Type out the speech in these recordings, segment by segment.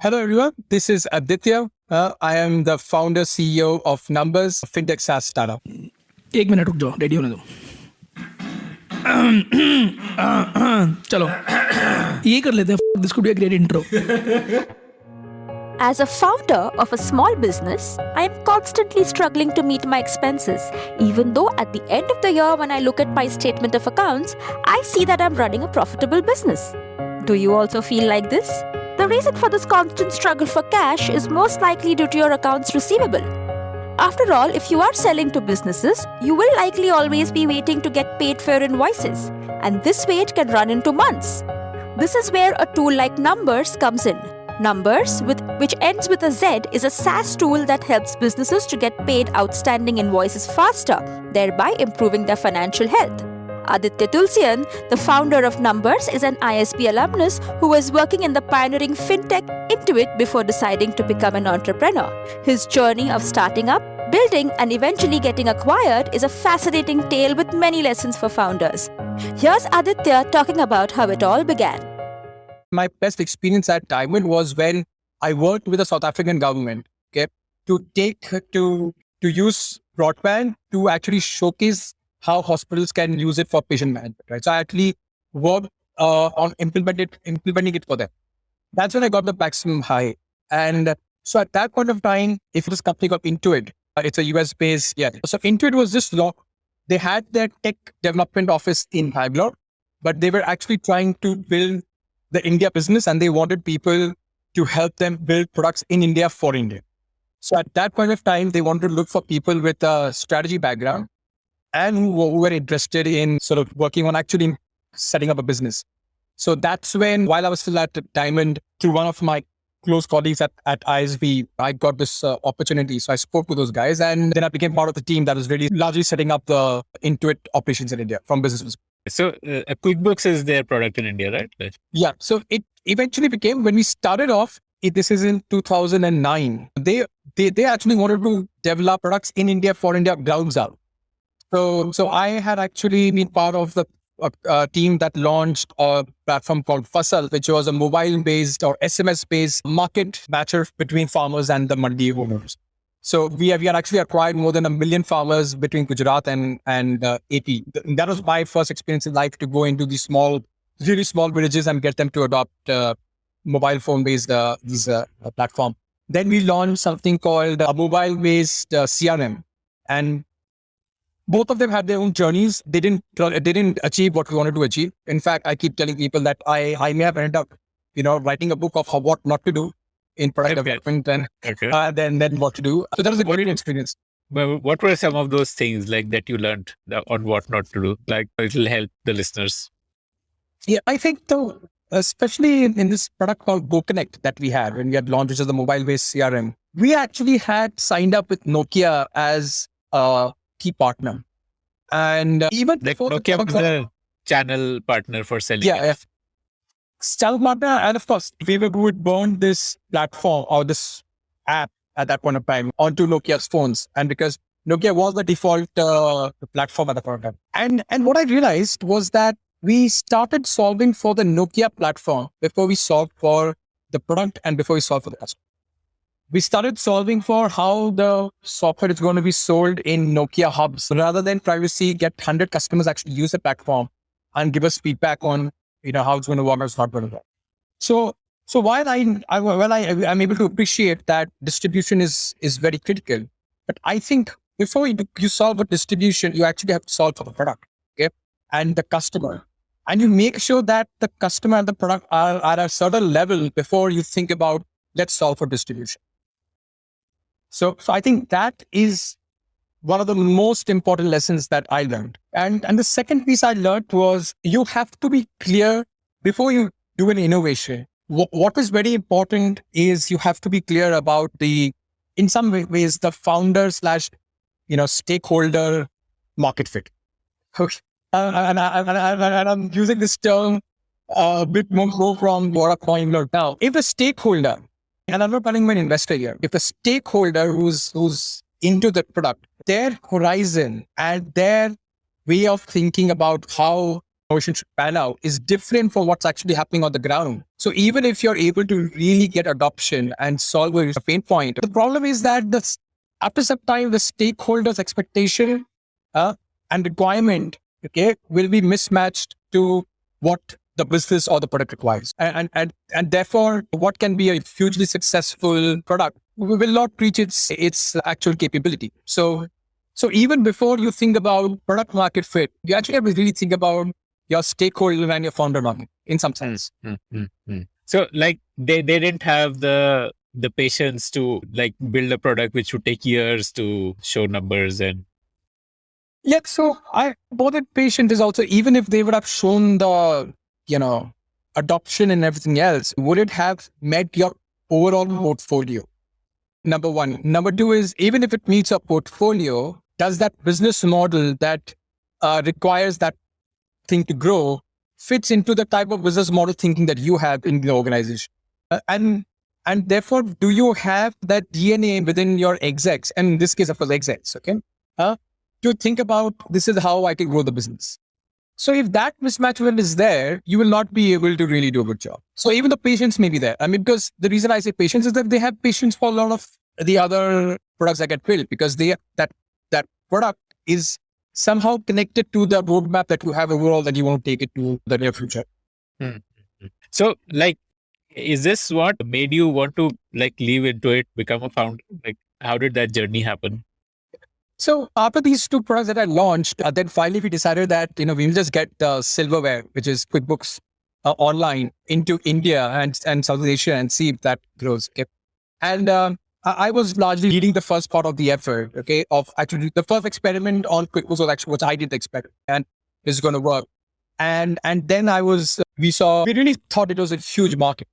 Hello, everyone. This is Aditya. I am the founder CEO of Numberz, a Fintech Saas startup. 1 minute रुक जाओ, ready होने दो. चलो ये कर लेते हैं. This could be a great intro. As a founder of a small business, I am constantly struggling to meet my expenses, even though at the end of the year when I look at my statement of accounts, I see that I'm running a profitable business. Do you also feel like this? The reason for this constant struggle for cash is most likely due to your accounts receivable. After all, if you are selling to businesses, you will likely always be waiting to get paid for your invoices, and this wait can run into months. This is where a tool like Numberz comes in. Numberz, which ends with a Z, is a SaaS tool that helps businesses to get paid outstanding invoices faster, thereby improving their financial health. Aditya Tulsian, the founder of Numberz, is an ISB alumnus who was working in the pioneering Fintech Intuit before deciding to become an entrepreneur. His journey of starting up, building, and eventually getting acquired is a fascinating tale with many lessons for founders. Here's Aditya talking about how it all began. My best experience at Diamond was when I worked with the South African government, to use broadband to actually showcase how hospitals can use it for patient management, right? So I actually worked on implementing it for them. That's when I got the maximum high. And so at that point of time, if this company got Intuit, it's a US based, So Intuit was just they had their tech development office in Bangalore, but they were actually trying to build the India business, and they wanted people to help them build products in India for India. So at that point of time, they wanted to look for people with a strategy background and who were interested in sort of working on actually setting up a business. So that's when, while I was still at Diamond, through one of my close colleagues at ISB, I got this opportunity. So I spoke to those guys, and then I became part of the team that was really largely setting up the Intuit operations in India from businesses. So QuickBooks is their product in India, right? Yeah. So it eventually became, when we started off, this is in 2009, they actually wanted to develop products in India for India grounds up. So I had actually been part of the team that launched a platform called Fasal, which was a mobile-based or SMS-based market matcher between farmers and the mandi owners. So we had actually acquired more than 1 million farmers between Gujarat and AP. That was my first experience in life, to go into these really small villages and get them to adopt mobile phone-based platform. Then we launched something called a mobile-based CRM, and both of them had their own journeys. They didn't achieve what we wanted to achieve. In fact, I keep telling people that I may have ended up, writing a book of what not to do in product development, and then what to do. So that was a great experience. Well, what were some of those things like that you learned on what not to do? Like, it will help the listeners. Yeah, I think though, especially in this product called GoConnect that we had when we had launched, which is the mobile-based CRM, we actually had signed up with Nokia as a key partner. And even before Nokia was the channel partner for selling. Yeah. Channel partner. And of course, we would burn this platform or this app at that point of time onto Nokia's phones. And because Nokia was the default platform at the point of time. And what I realized was that we started solving for the Nokia platform before we solved for the product and before we solved for the customer. We started solving for how the software is going to be sold in Nokia hubs, rather than privacy, get 100 customers actually use the platform and give us feedback on, how it's going to work or it's not going to work. So while I'm able to appreciate that distribution is very critical, but I think before you solve for distribution, you actually have to solve for the product, and the customer. And you make sure that the customer and the product are at a certain level before you think about, let's solve for distribution. So I think that is one of the most important lessons that I learned. And the second piece I learned was, you have to be clear before you do an innovation. What is very important is you have to be clear about in some ways, the founder / stakeholder market fit. Okay. And I'm using this term a bit more from what I'm learned now. If the stakeholder, and I'm not calling an investor here, if the stakeholder who's into the product, their horizon and their way of thinking about how motion should pan out is different from what's actually happening on the ground. So even if you're able to really get adoption and solve a pain point, the problem is that after some time, the stakeholders' expectation and requirement, will be mismatched to what the business or the product requires. And therefore, what can be a hugely successful product will not reach its actual capability. So even before you think about product market fit, you actually have to really think about your stakeholder and your founder market in some sense. So like they didn't have the patience to like build a product which would take years to show numbers and. Yeah, so more than patient is also, even if they would have shown the, adoption and everything else, would it have met your overall portfolio? Number one. Number two is, even if it meets a portfolio, does that business model that requires that thing to grow fits into the type of business model thinking that you have in the organization? And therefore, do you have that DNA within your execs? And in this case, of course, execs, okay? To think about, this is how I can grow the business. So if that mismatch is there, you will not be able to really do a good job. So even the patience may be there. I mean, because the reason I say patience is that they have patience for a lot of the other products that get built, because that product is somehow connected to the roadmap that you have overall that you want to take it to the near future. So like, is this what made you want to like leave into it, become a founder? Like, how did that journey happen? So after these two products that I launched, then finally we decided that, we will just get silverware, which is QuickBooks online, into India and South Asia and see if that grows. Okay? And I was largely leading the first part of the effort, of actually the first experiment on QuickBooks was actually what I did expect and it's going to work. And then we really thought it was a huge market,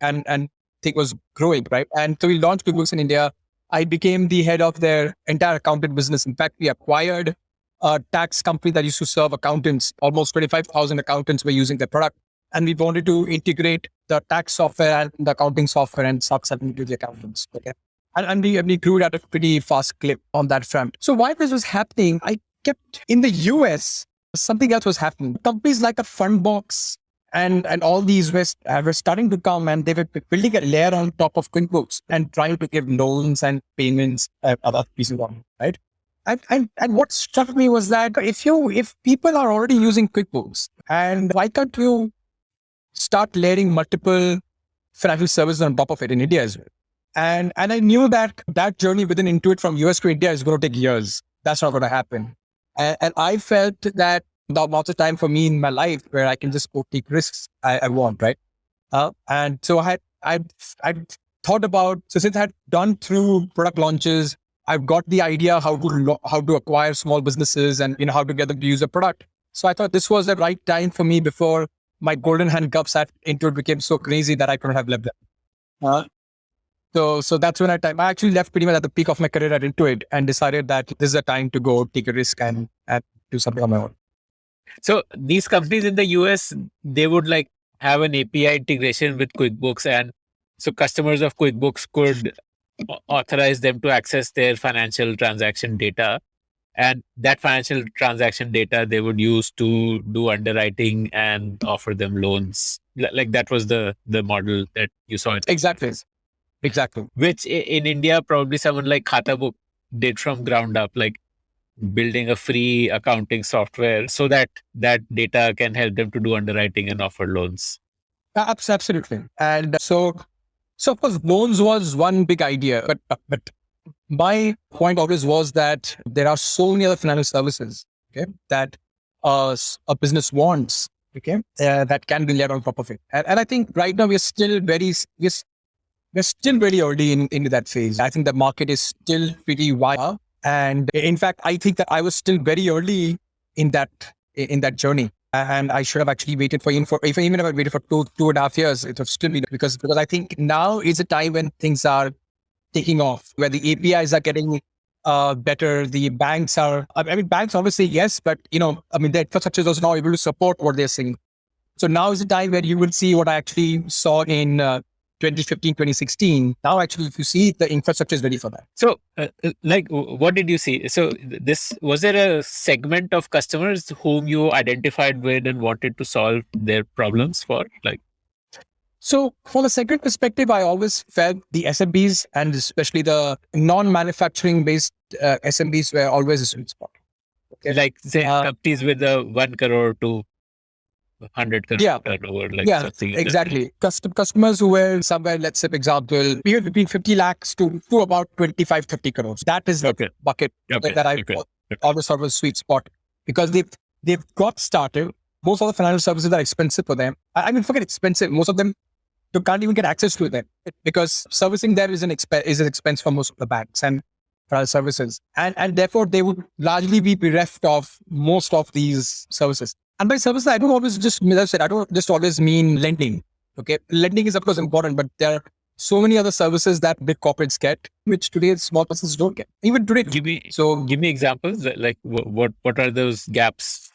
and it was growing, right? And so we launched QuickBooks in India. I became the head of their entire accountant business. In fact, we acquired a tax company that used to serve accountants. Almost 25,000 accountants were using their product. And we wanted to integrate the tax software and the accounting software and start selling to the accountants. Okay? And we grew at a pretty fast clip on that front. So while this was happening, in the US, something else was happening. Companies like a Fundbox and all these were starting to come, and they were building a layer on top of QuickBooks and trying to give loans and payments and other pieces on, right? And what struck me was that if people are already using QuickBooks, and why can't you start layering multiple financial services on top of it in India as well? And I knew that journey within Intuit from US to India is going to take years. That's not going to happen. And I felt that the amount of time for me in my life where I can just go take risks I want, right? And so I thought about, so since I had done through product launches, I've got the idea how to acquire small businesses and how to get them to use a product. So I thought this was the right time for me before my golden handcuffs at Intuit became so crazy that I couldn't have left them. So that's when I actually left pretty much at the peak of my career at Intuit and decided that this is the time to go take a risk and do something on my own. So these companies in the US, they would like have an API integration with QuickBooks, and so customers of QuickBooks could authorize them to access their financial transaction data, and that financial transaction data they would use to do underwriting and offer them loans. Like that was the model that you saw. Exactly. Which in India, probably someone like Khatabook did from ground up, like building a free accounting software so that data can help them to do underwriting and offer loans. Absolutely. And so of course, loans was one big idea, but my point always was that there are so many other financial services, that a business wants, that can be layered on top of it. And I think right now we're still very early into that phase. I think the market is still pretty wide. And in fact, I think that I was still very early in that journey. And I should have actually waited even if I waited for two and a half years, it would still be because I think now is a time when things are taking off, where the APIs are getting better. The banks are, banks obviously, yes, but the infrastructure is also now able to support what they're saying. So now is the time where you will see what I actually saw in 2015, 2016. Now, actually, if you see, the infrastructure is ready for that. So, what did you see? So, was there a segment of customers whom you identified with and wanted to solve their problems for? So from a segment perspective, I always felt the SMBs and especially the non-manufacturing based SMBs were always a sweet spot. Okay. Say companies with a 1 crore to 100 crore turnover, something like exactly. Customers who were somewhere, let's say, for example, between 50 lakhs to about 25, 30 crores. That is the bucket that I always thought was a sweet spot because they've got started. Most of the financial services are expensive for them. I mean, forget expensive. Most of them you can't even get access to them because servicing there is an expense for most of the banks and financial services. And therefore, they would largely be bereft of most of these services. And by services, I don't just always mean lending. Okay. Lending is, of course, important, but there are so many other services that big corporates get, which today small businesses don't get. Even today. Give me examples. Like what are those gaps?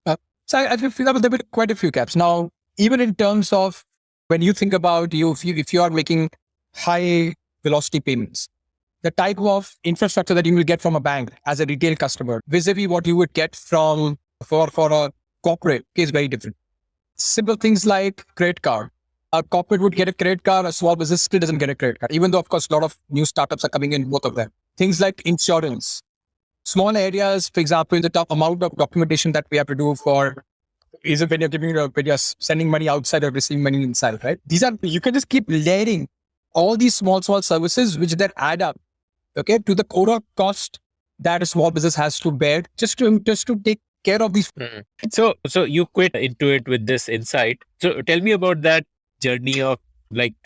So I feel that there were quite a few gaps. Now, even in terms of when you think about if you are making high velocity payments, the type of infrastructure that you will get from a bank as a retail customer vis-a-vis what you would get for a corporate is very different. Simple things like credit card. A corporate would get a credit card, a small business still doesn't get a credit card, even though, of course, a lot of new startups are coming in, both of them. Things like insurance. Small areas, for example, the top amount of documentation that we have to do for is when you're sending money outside or receiving money inside, right? You can just keep layering all these small services, which then add up, okay, to the core cost that a small business has to bear just to take care of these. So you quit Intuit with this insight. So tell me about that journey of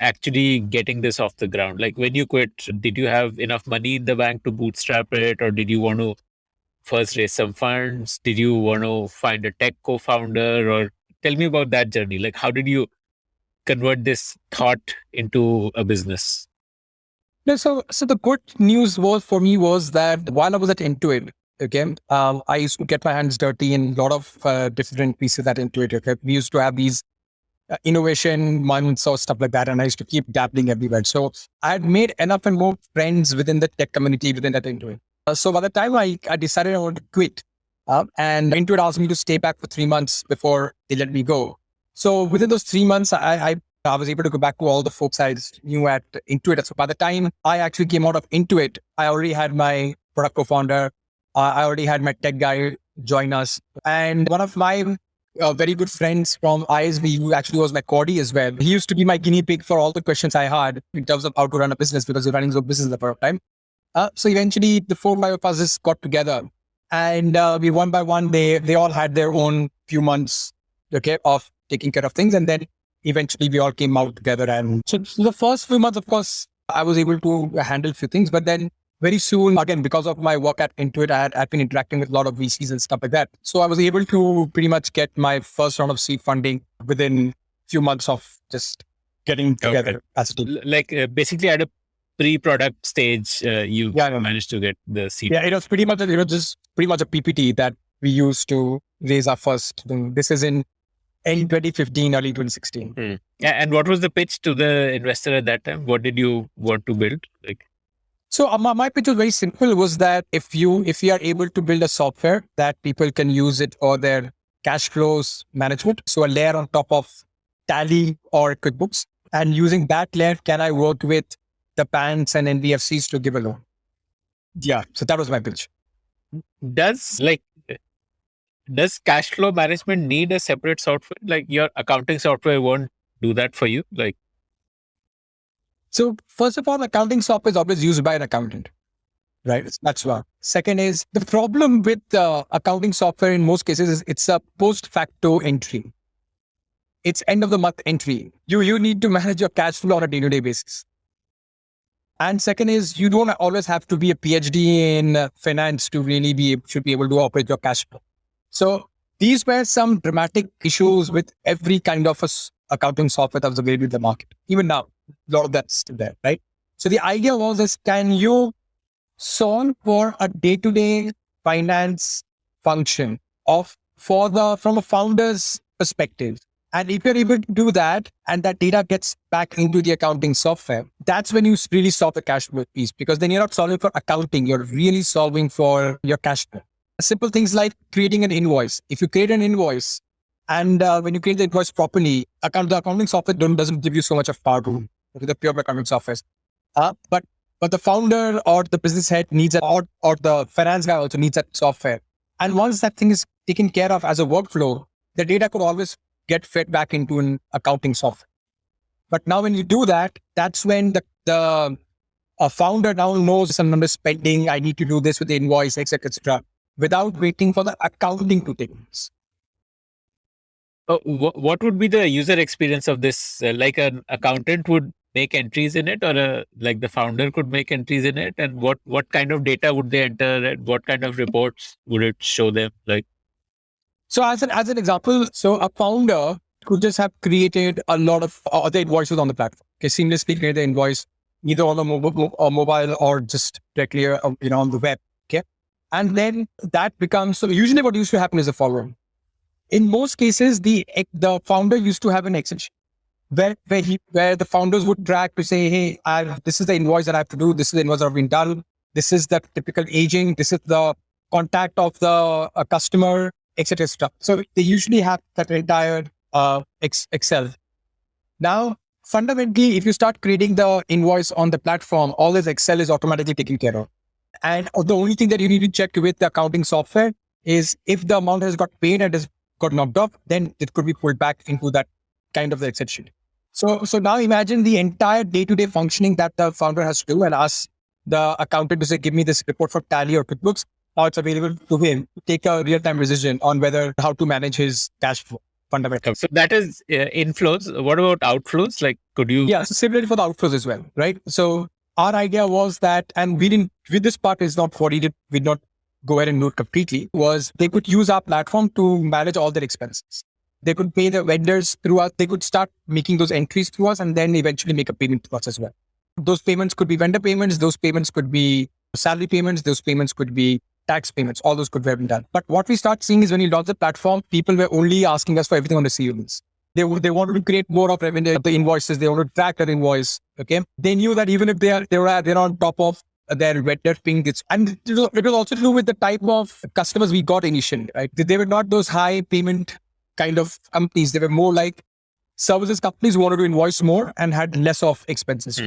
actually getting this off the ground. When you quit, did you have enough money in the bank to bootstrap it, or did you want to first raise some funds? Did you want to find a tech co-founder, or tell me about that journey? How did you convert this thought into a business? No, so the good news for me was that while I was at Intuit, okay, I used to get my hands dirty in a lot of different pieces at Intuit. Okay, we used to have these innovation months or stuff like that, and I used to keep dabbling everywhere. So I had made enough and more friends within the tech community within that Intuit. So by the time I decided I wanted to quit, and Intuit asked me to stay back for 3 months before they let me go. So within those 3 months, I was able to go back to all the folks I knew at Intuit. So by the time I actually came out of Intuit, I already had my product co-founder. I already had my tech guy join us. And one of my very good friends from ISB, who actually was my Cordy as well, he used to be my guinea pig for all the questions I had in terms of how to run a business, because we're running a business at the time. So eventually the 4 of us just got together, and we one by one, they all had their own few months, okay, of taking care of things. And then eventually we all came out together. And so the first few months, of course, I was able to handle a few things, but then very soon, again, because of my work at Intuit, I'd been interacting with a lot of VCs and stuff like that. So I was able to pretty much get my first round of seed funding within a few months of just getting together as a team. Basically at a pre-product stage, you managed to get the seed. Yeah, it was pretty much a PPT that we used to raise our first thing. This is in 2015, early 2016. And what was the pitch to the investor at that time? What did you want to build? So my pitch was very simple, was that if you are able to build a software that people can use it for their cash flows management, so a layer on top of Tally or QuickBooks, and using that layer, can I work with the banks and NBFCs to give a loan? Yeah, so that was my pitch. Does cash flow management need a separate software? Your accounting software won't do that for you? So first of all, accounting software is always used by an accountant, right? That's one. Second is the problem with accounting software in most cases is it's a post facto entry. It's end of the month entry. You need to manage your cash flow on a day-to-day basis. And second is you don't always have to be a PhD in finance to really should be able to operate your cash flow. So these were some dramatic issues with every kind of accounting software that was available in the market. Even now, a lot of that's still there, right? So the idea was can you solve for a day-to-day finance function from a founder's perspective, And if you're able to do that and that data gets back into the accounting software, that's when you really solve the cash flow piece, because then you're not solving for accounting, you're really solving for your cash flow. Simple things like creating an invoice. If you create an invoice and when you create the invoice properly, the accounting software doesn't give you so much of power to the pure accounting software. But the founder or the business head needs it, or the finance guy also needs that software. And once that thing is taken care of as a workflow, the data could always get fed back into an accounting software. But now when you do that, that's when the founder now knows some number spending, I need to do this with the invoice, etc., etc., without waiting for the accounting to take place. What would be the user experience of this? Like an accountant would make entries in it, or like the founder could make entries in it? And what kind of data would they enter, and what kind of reports would it show them? Like, so as an example, so a founder could just have created a lot of other invoices on the platform. Okay, seamlessly create the invoice either on the mobile or just directly on the web. Okay, and then that becomes, so usually what used to happen is the following. In most cases, the founder used to have an Excel sheet where the founders would track to say, hey, this is the invoice that I have to do. This is the invoice that have been done. This is the typical aging. This is the contact of the customer, etc. So they usually have that entire Excel. Now, fundamentally, if you start creating the invoice on the platform, all this Excel is automatically taken care of. And the only thing that you need to check with the accounting software is if the amount has got paid and has got knocked off, then it could be pulled back into that kind of the Excel sheet. So now imagine the entire day-to-day functioning that the founder has to do and ask the accountant to say, give me this report for Tally or QuickBooks. Now it's available to him to take a real-time decision on how to manage his cash flow fundamentally. So that is inflows. What about outflows? Like, could you? Yeah, so similarly for the outflows as well, right? So our idea was that, and with this part is not what we did not go ahead and do it completely, was they could use our platform to manage all their expenses. They could pay the vendors through us. They could start making those entries through us and then eventually make a payment to us as well. Those payments could be vendor payments. Those payments could be salary payments. Those payments could be tax payments. All those could have been done. But what we start seeing is when you launch the platform, people were only asking us for everything on the receivables. They wanted to create more of revenue, the invoices. They wanted to track their invoice. Okay. They knew that even if they're on top of their vendor paying this, and it was also to do with the type of customers we got initially, right? They were not those high payment kind of companies. They were more like services companies who wanted to invoice more and had less of expenses.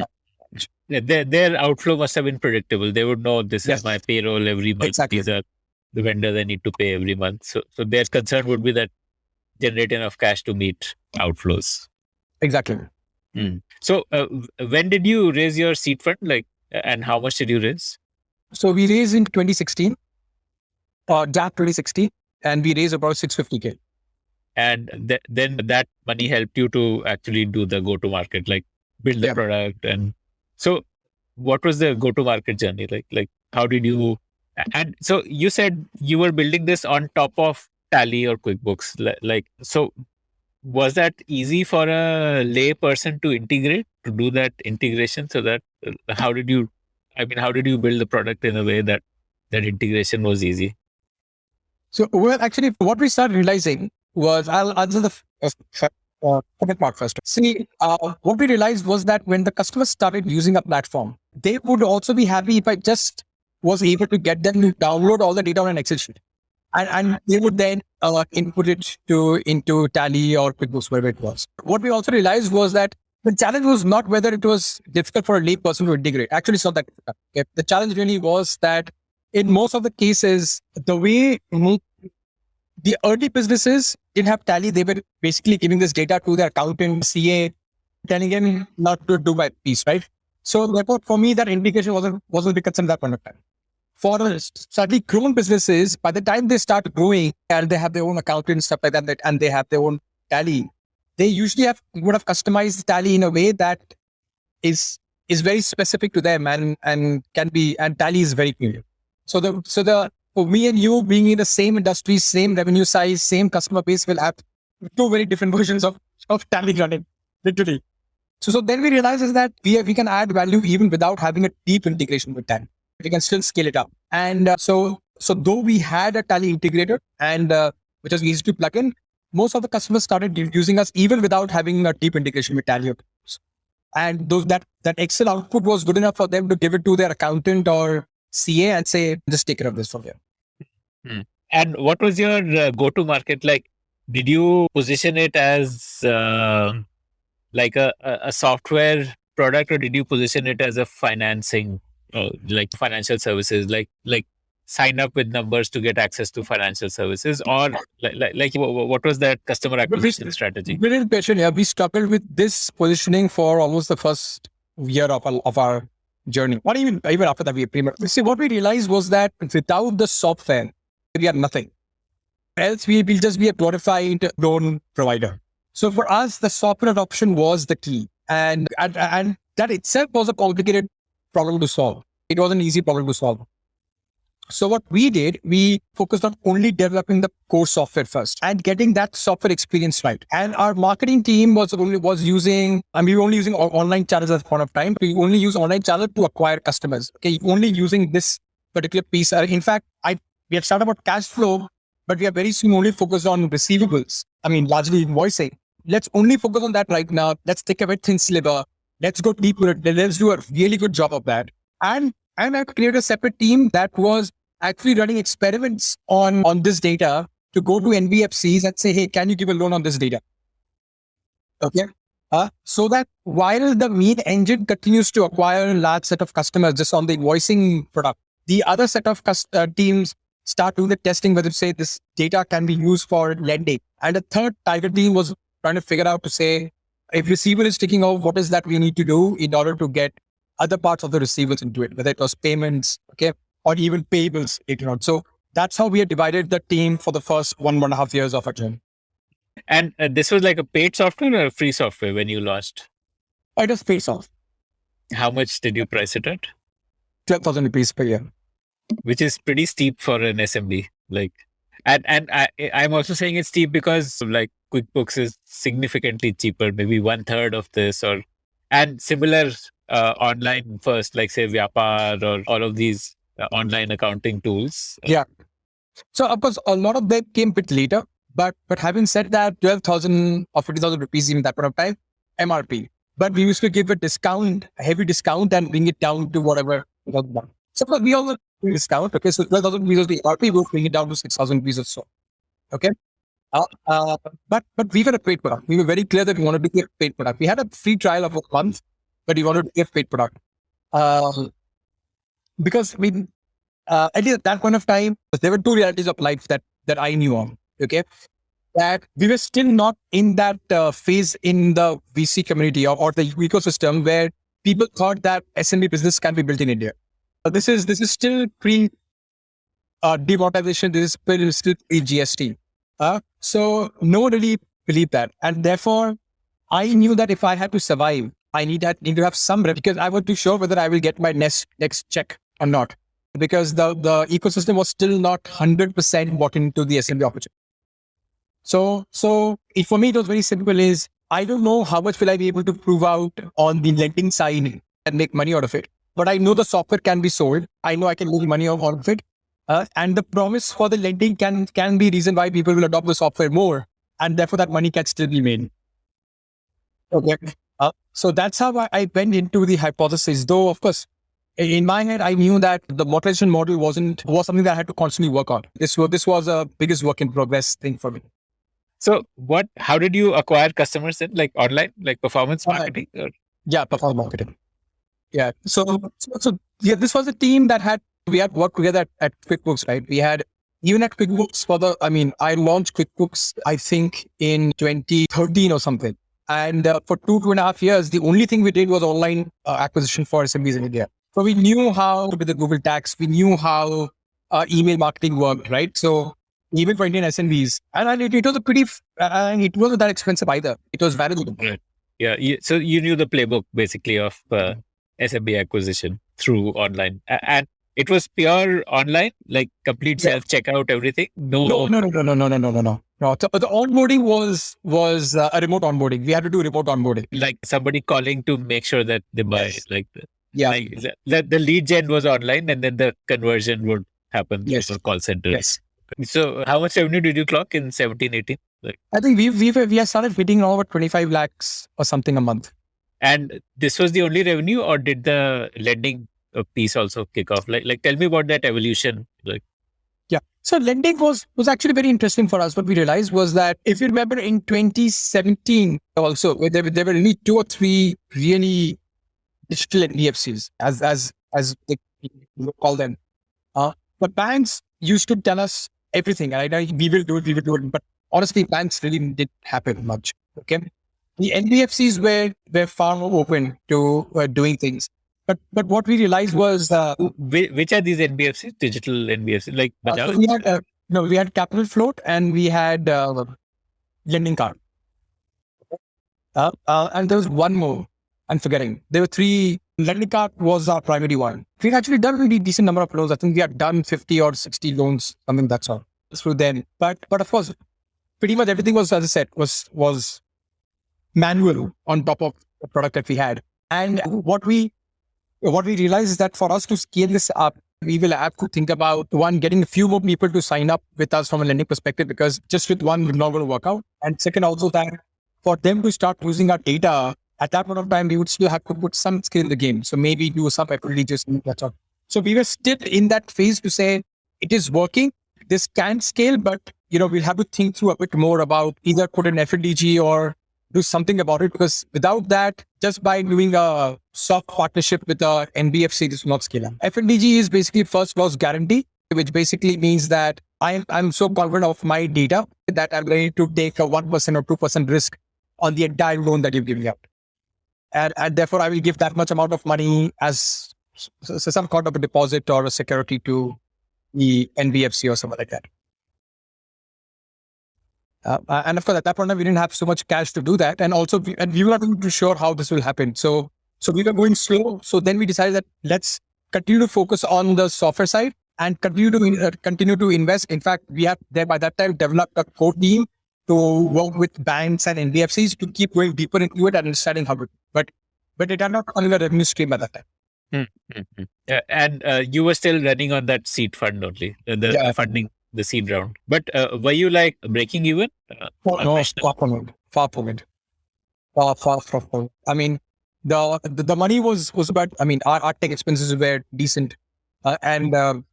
Yeah, their outflow must have been predictable. They would know this is my payroll every month. Exactly. These are the vendors I need to pay every month. So their concern would be that generate enough cash to meet outflows. Exactly. So when did you raise your seed fund? Like, and how much did you raise? So we raised in 2016, Jan 2016, and we raised about 650K. And then that money helped you to actually do the go-to-market, like build the product. And so what was the go-to-market journey? Like how did you, and so you said you were building this on top of Tally or QuickBooks. Like, so was that easy for a lay person to integrate, to do that integration? So that, how did you build the product in a way that integration was easy? So, well, actually, what we started realizing was, I'll answer the second part first. See, what we realized was that when the customers started using a platform, they would also be happy if I just was able to get them to download all the data on an Excel sheet. And they would then input it into Tally or QuickBooks, wherever it was. What we also realized was that the challenge was not whether it was difficult for a lay person to integrate. Actually, it's not that difficult. Okay? The challenge really was that in most of the cases, the way the early businesses didn't have Tally, they were basically giving this data to their accountant, CA, telling him not to do my piece, right? So therefore, for me, that integration wasn't a big concern at that point of time. For slightly grown businesses, by the time they start growing and they have their own accountant and stuff like that, and they have their own Tally, they usually would have customized Tally in a way that is very specific to them and Tally is very clear. So for me and you being in the same industry, same revenue size, same customer base will have two very different versions of Tally running, literally. So then we realize is that we can add value even without having a deep integration with Tally. We can still scale it up. And so though we had a Tally integrator and which was easy to plug in, most of the customers started using us even without having a deep integration with Tally. And that Excel output was good enough for them to give it to their accountant or CA and say, just take care of this from here. And what was your go-to market like? Did you position it as like a software product, or did you position it as a financing, like financial services, like sign up with Numberz to get access to financial services, or like what was that customer acquisition strategy? Brilliant question. Yeah, we struggled with this positioning for almost the first year of our journey. Not even after that, see, what we realized was that without the software, we are nothing. Else we will just be a glorified loan provider. So for us, the software adoption was the key, and that itself was a complicated problem to solve. It was an easy problem to solve. So what we did, we focused on only developing the core software first and getting that software experience right. And our marketing team we were only using online channels at the point of time. We only use online channels to acquire customers. Okay, only using this particular piece. In fact, we have started about cash flow, but we are very soon only focused on receivables. Largely invoicing. Let's only focus on that right now. Let's take a very thin sliver. Let's go deeper. Let's do a really good job of that. And I created a separate team that was actually running experiments on this data to go to NBFCs and say, hey, can you give a loan on this data? Okay. So that while the main engine continues to acquire a large set of customers just on the invoicing product, the other set of teams start doing the testing whether say this data can be used for lending. And the third tiger team was trying to figure out to say, if receivable is ticking off, what is that we need to do in order to get other parts of the receivables into it, whether it was payments, okay, or even payables later on. So that's how we had divided the team for the first 1.5 years of our journey. And this was like a paid software or a free software when you launched? It was paid software. How much did you price it at? 12,000 rupees per year. Which is pretty steep for an SMB. And I'm also saying it's steep because like QuickBooks is significantly cheaper, maybe 1/3 of this, and similar online first, like say Vyapar or all of these online accounting tools. Yeah. So of course, a lot of them came a bit later, but having said that, 12,000 or 50,000 rupees even that point of time, MRP. But we used to give a heavy discount and bring it down to whatever. So we all discount. Okay, so 12,000 rupees was the MRP, we'll bring it down to 6,000 rupees or so. Okay. But we were a paid product. We were very clear that we wanted to give paid product. We had a free trial of a month, but we wanted to give paid product. Because at least at that point of time, there were two realities of life that I knew of. Okay. That we were still not in that phase in the VC community or the ecosystem where people thought that SME business can be built in India. This is still pre demonetization. This is still pre GST. So no one really believed that, and therefore I knew that if I had to survive, I need to have some revenue because I was too sure whether I will get my next check or not, because the ecosystem was still not 100% bought into the SMB opportunity. So for me, it was very simple is, I don't know how much will I be able to prove out on the lending side and make money out of it. But I know the software can be sold. I know I can make money out of it. And the promise for the lending can be reason why people will adopt the software more. And therefore that money can still be made. Okay. So that's how I went into the hypothesis. Though, of course, in my head, I knew that the monetization model was something that I had to constantly work on. This was a biggest work in progress thing for me. So how did you acquire customers then? Like online, like performance marketing? Yeah, performance marketing. Yeah. So yeah, this was a team that we had worked together at QuickBooks, right? We had, even at QuickBooks I launched QuickBooks, I think in 2013 or something. And for 2.5 years, the only thing we did was online acquisition for SMEs in India. So we knew how to do the Google tags. We knew how email marketing worked, right? So even for Indian SMBs, and it was it wasn't that expensive either. It was valuable. Right. Yeah. So you knew the playbook basically of SMB acquisition through online, and it was pure online, like complete self checkout, everything. No. So the onboarding was a remote onboarding. We had to do remote onboarding, like somebody calling to make sure that they buy. Yes. The lead gen was online, and then the conversion would happen through the call center. Yes. So how much revenue did you clock in 17, 18? I think we have started hitting over 25 lakhs or something a month. And this was the only revenue, or did the lending piece also kick off? Like tell me about that evolution. Yeah. So lending was actually very interesting for us. What we realized was that if you remember in 2017 also, where there were only 2 or 3 really digital NBFCs as they call them. But banks used to tell us everything. Right? We will do it. But honestly, banks really didn't happen much. Okay. The NBFCs were far more open to doing things. But what we realized was which are these NBFCs? Digital NBFCs like Bajaj? So we had Capital Float and we had Lending Card. And there was one more. I'm forgetting. There were 3. Lending Card was our primary one. We've actually done a really decent number of loans. I think we had done 50 or 60 loans, something that's all through them. But of course, pretty much everything was, as I said, was manual on top of the product that we had. And what we realized is that for us to scale this up, we will have to think about getting a few more people to sign up with us from a lending perspective, because just with one would not going to work out. And second, also that for them to start using our data at that point of time, we would still have to put some skill in the game. So maybe do some religious, that's all. So we were still in that phase to say it is working. This can scale, but we'll have to think through a bit more about either put an FLDG or do something about it, because without that, just by doing a soft partnership with a NBFC, this will not scale up. FLDG is basically first loss guarantee, which basically means that I'm so confident of my data that I'm ready to take a 1% or 2% risk on the entire loan that you're giving out. And therefore, I will give that much amount of money as some kind of a deposit or a security to the NBFC or something like that. And of course, at that point, we didn't have so much cash to do that. And also, we were not even sure how this will happen. So we were going slow. So then we decided that let's continue to focus on the software side and continue to invest. In fact, we have there by that time developed a core team to work with banks and NBFCs to keep going deeper into it and understanding how to. But it had not only a revenue stream at that time. And you were still running on that seed fund only, funding the seed round. But were you like breaking even? No, far from it. Far from it. I mean, the money was about, I mean, our tech expenses were decent. And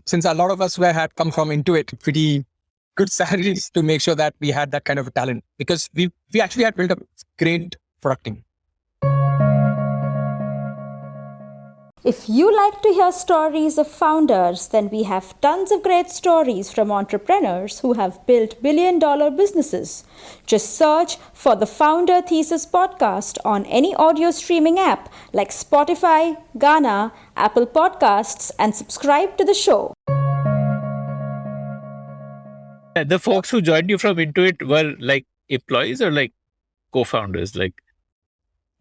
since a lot of us had come from Intuit, pretty good salaries to make sure that we had that kind of a talent, because we actually had built up great product team. If you like to hear stories of founders, then we have tons of great stories from entrepreneurs who have built billion-dollar businesses. Just search for the Founder Thesis podcast on any audio streaming app like Spotify, Gaana, Apple Podcasts, and subscribe to the show. The folks who joined you from Intuit were like employees or like co-founders?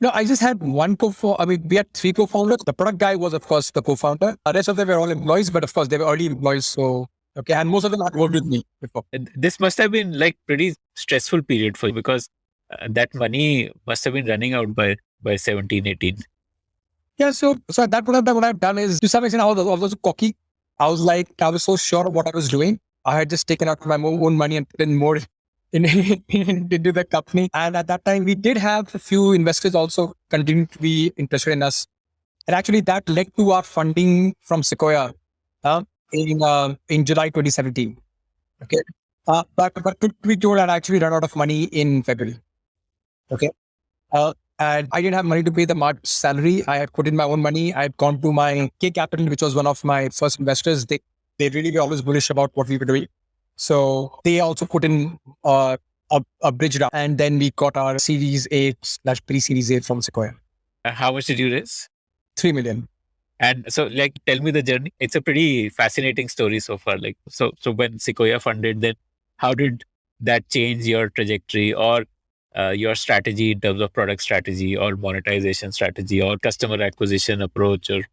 No, I just had one co-founder. I mean, we had 3 co-founders. The product guy was, of course, the co-founder. The rest of them were all employees, but of course, they were early employees. So, okay. And most of them had worked with me before. This must have been like pretty stressful period for you, because that money must have been running out by 17, 18. Yeah. So at that point of time, what I've done is, to some extent, I was cocky. I was so sure of what I was doing. I had just taken out my own money and put in more into the company. And at that time, we did have a few investors also continue to be interested in us. And actually that led to our funding from Sequoia in July 2017. Okay. But to be told, I actually ran out of money in February. Okay. And I didn't have money to pay the March salary. I had put in my own money. I had gone to my K Capital, which was one of my first investors. They really were always bullish about what we were doing. So they also put in a bridge round, and then we got our Series A/Pre-Series A from Sequoia. How much did you raise? 3 million. And so, tell me the journey. It's a pretty fascinating story so far. So when Sequoia funded, then how did that change your trajectory or your strategy in terms of product strategy or monetization strategy or customer acquisition approach? Or